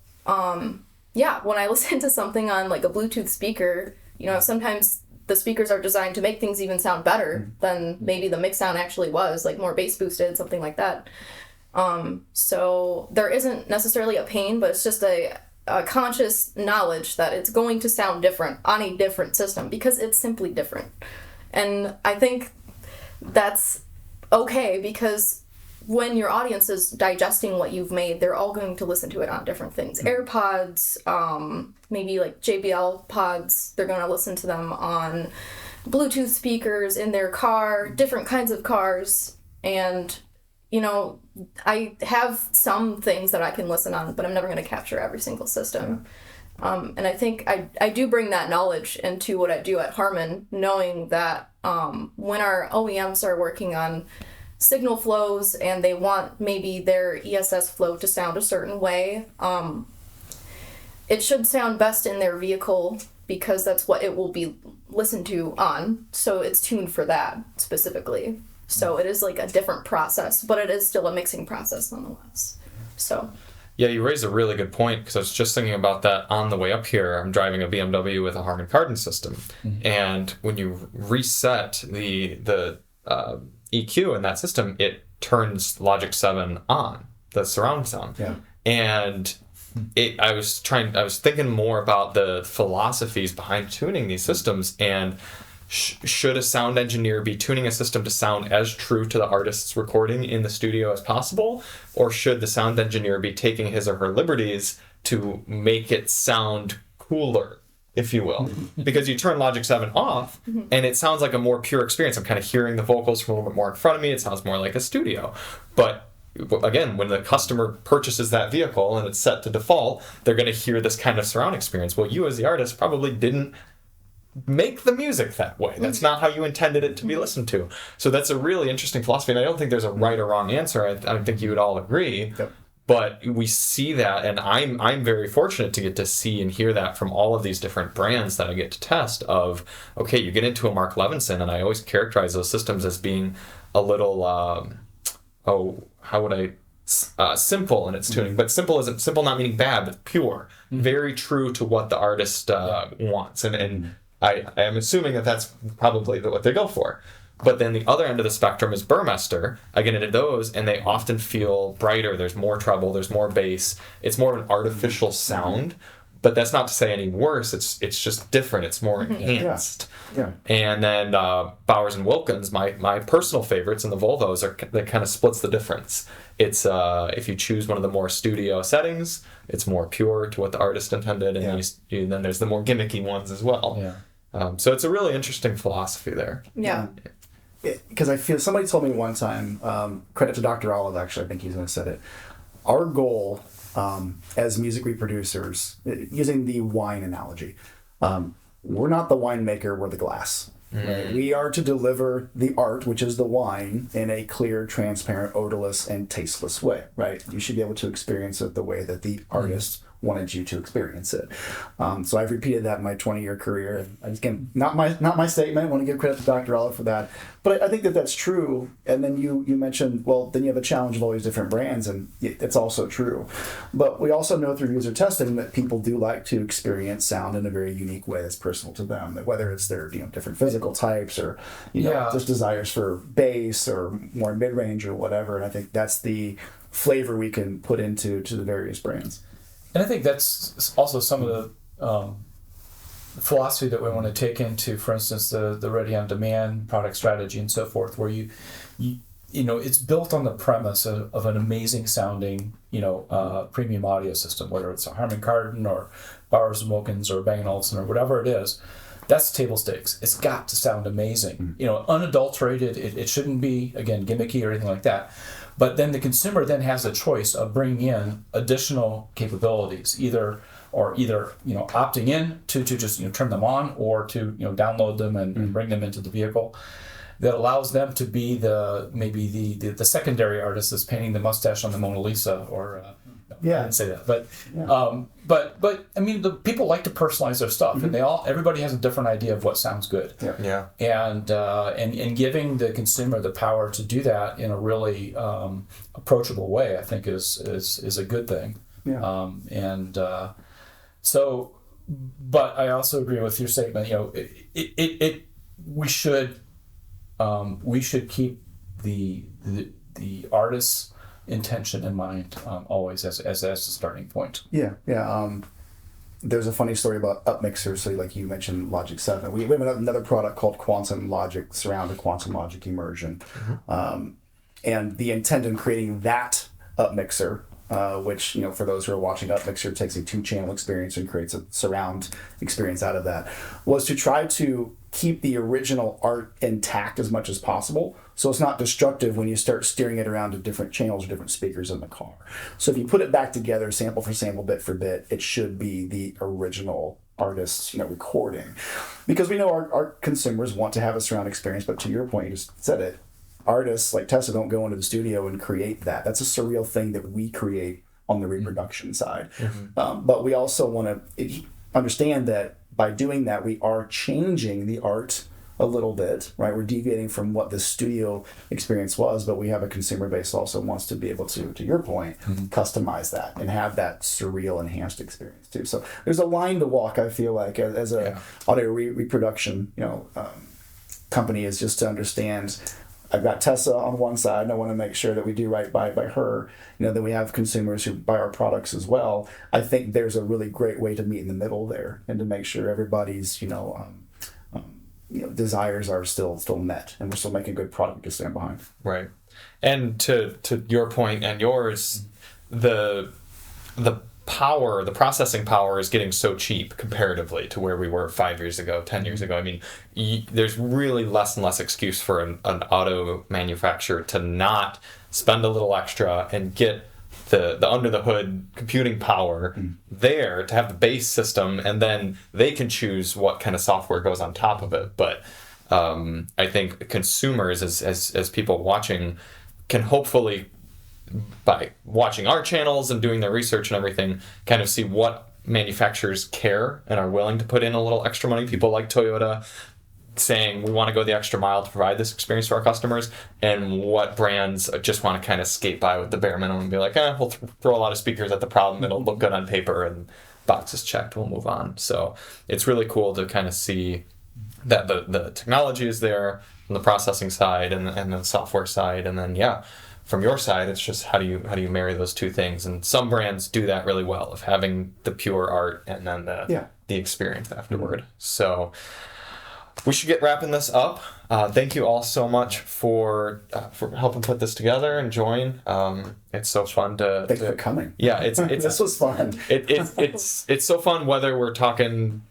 when I listen to something on like a Bluetooth speaker, sometimes the speakers are designed to make things even sound better than maybe the mix sound actually was, like more bass boosted, something like that. So there isn't necessarily a pain, but it's just a conscious knowledge that it's going to sound different on a different system because it's simply different. And I think that's okay, because when your audience is digesting what you've made, they're all going to listen to it on different things. AirPods, maybe like JBL pods, they're going to listen to them on Bluetooth speakers in their car, different kinds of cars. And, I have some things that I can listen on, but I'm never going to capture every single system. And I think I do bring that knowledge into what I do at Harman, knowing that when our OEMs are working on signal flows and they want maybe their ESS flow to sound a certain way, it should sound best in their vehicle because that's what it will be listened to on. So it's tuned for that specifically. So it is like a different process, but it is still a mixing process nonetheless. So. Yeah, you raised a really good point, because I was just thinking about that on the way up here. I'm driving a BMW with a Harman Kardon system, and when you reset the EQ in that system, it turns Logic 7 on, the surround sound. Yeah. And I was thinking more about the philosophies behind tuning these systems, and should a sound engineer be tuning a system to sound as true to the artist's recording in the studio as possible, or should the sound engineer be taking his or her liberties to make it sound cooler, if you will? Because you turn Logic 7 off, and it sounds like a more pure experience. I'm kind of hearing the vocals from a little bit more in front of me. It sounds more like a studio. But again, when the customer purchases that vehicle and it's set to default, they're going to hear this kind of surround experience. Well, you as the artist probably didn't make the music that way. That's not how you intended it to be listened to. So that's a really interesting philosophy, and I don't think there's a right or wrong answer. I think you would all agree. Yep. But we see that, and I'm very fortunate to get to see and hear that from all of these different brands that I get to test of, okay, you get into a Mark Levinson, and I always characterize those systems as being a little, simple in its tuning. But simple isn't simple, not meaning bad, but pure. Very true to what the artist wants. And I am assuming that that's probably what they go for. But then the other end of the spectrum is Burmester. I get into those, and they often feel brighter. There's more treble, there's more bass. It's more of an artificial sound, but that's not to say any worse. It's just different. It's more enhanced. Yeah. And then Bowers and Wilkins, my personal favorites in the Volvos, that kind of splits the difference. It's if you choose one of the more studio settings, it's more pure to what the artist intended, and then there's the more gimmicky ones as well. Yeah. So it's a really interesting philosophy there. Yeah. Because I feel somebody told me one time, credit to Dr. Olive, actually, I think he's going to said it. Our goal as music reproducers, using the wine analogy, we're not the winemaker, we're the glass. Right? We are to deliver the art, which is the wine, in a clear, transparent, odorless, and tasteless way. Right? You should be able to experience it the way that the artist wanted you to experience it. So I've repeated that in my 20-year career. Again, not my statement. I want to give credit to Dr. Olive for that. But I think that that's true. And then you mentioned, well, then you have a challenge of all these different brands, and it's also true. But we also know through user testing that people do like to experience sound in a very unique way that's personal to them. That whether it's their different physical types or just desires for bass or more mid-range or whatever. And I think that's the flavor we can put into the various brands. And I think that's also some of the philosophy that we want to take into, for instance, the ready-on-demand product strategy and so forth, where you it's built on the premise of an amazing sounding premium audio system, whether it's a Harman Kardon or Bowers & Wilkins or Bang & Olufsen or whatever it is. That's table stakes. It's got to sound amazing. Unadulterated. It shouldn't be, again, gimmicky or anything like that. But then the consumer then has a choice of bringing in additional capabilities, either opting in to just turn them on, or to download them and bring them into the vehicle. That allows them to be maybe the secondary artist that's painting the mustache on the Mona Lisa, or I didn't say that, but I mean, the people like to personalize their stuff, and everybody has a different idea of what sounds good. And giving the consumer the power to do that in a really approachable way, I think is a good thing. But I also agree with your statement. We should keep the artist's intention in mind always as a starting point. There's a funny story about upmixers. So like you mentioned Logic 7. We have another product called Quantum Logic, surrounded Quantum Logic Immersion. And the intent in creating that upmixer, which, for those who are watching, upmixer takes a 2-channel experience and creates a surround experience out of that, was to try to keep the original art intact as much as possible, so it's not destructive when you start steering it around to different channels or different speakers in the car. So if you put it back together, sample for sample, bit for bit, it should be the original artist's recording. Because we know our consumers want to have a surround experience, but to your point, you just said it, artists like Tessa don't go into the studio and create that. That's a surreal thing that we create on the reproduction side. But we also want to understand that by doing that, we are changing the art a little bit, right? We're deviating from what the studio experience was, but we have a consumer base that also wants to be able to your point, customize that and have that surreal enhanced experience too. So there's a line to walk, I feel like, as a audio reproduction, company, is just to understand, I've got Tessa on one side, and I want to make sure that we do right by her. That we have consumers who buy our products as well. I think there's a really great way to meet in the middle there, and to make sure everybody's desires are still met, and we're still making a good product to stand behind. Right. And to your point and yours, the processing power is getting so cheap comparatively to where we were 5 years ago, 10 years ago. I mean, there's really less and less excuse for an auto manufacturer to not spend a little extra and get the under the hood computing power there to have the base system, and then they can choose what kind of software goes on top of it. But I think consumers, as people watching, can hopefully, by watching our channels and doing their research and everything, kind of see what manufacturers care and are willing to put in a little extra money. People like Toyota saying, we want to go the extra mile to provide this experience for our customers, and what brands just want to kind of skate by with the bare minimum and be like, we'll throw a lot of speakers at the problem, it'll look good on paper, and boxes checked, we'll move on. So it's really cool to kind of see that the technology is there on the processing side and the software side, and then from your side, it's just how do you marry those two things? And some brands do that really well, of having the pure art and then the experience afterward. So we should get wrapping this up. Thank you all so much for helping put this together and join. It's so fun to. Thanks for coming. Yeah, it's this was fun. It's so fun whether we're talking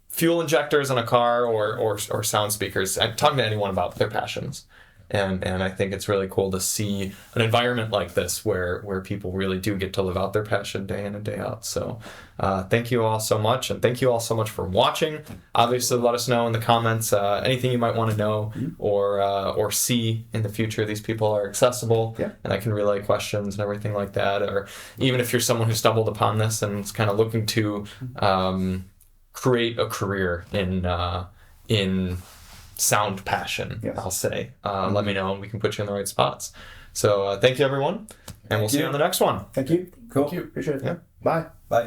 fuel injectors in a car or sound speakers. I'm talking to anyone about their passions. And I think it's really cool to see an environment like this where people really do get to live out their passion day in and day out. So thank you all so much, and thank you all so much for watching. Obviously, let us know in the comments anything you might want to know or see in the future. These people are accessible, and I can relay questions and everything like that. Or even if you're someone who stumbled upon this and is kind of looking to create a career in sound passion, I'll say. Let me know and we can put you in the right spots. So thank you, everyone, and we'll see you on the next one. Thank you. Cool. Thank you. Appreciate it. Yeah. Bye. Bye.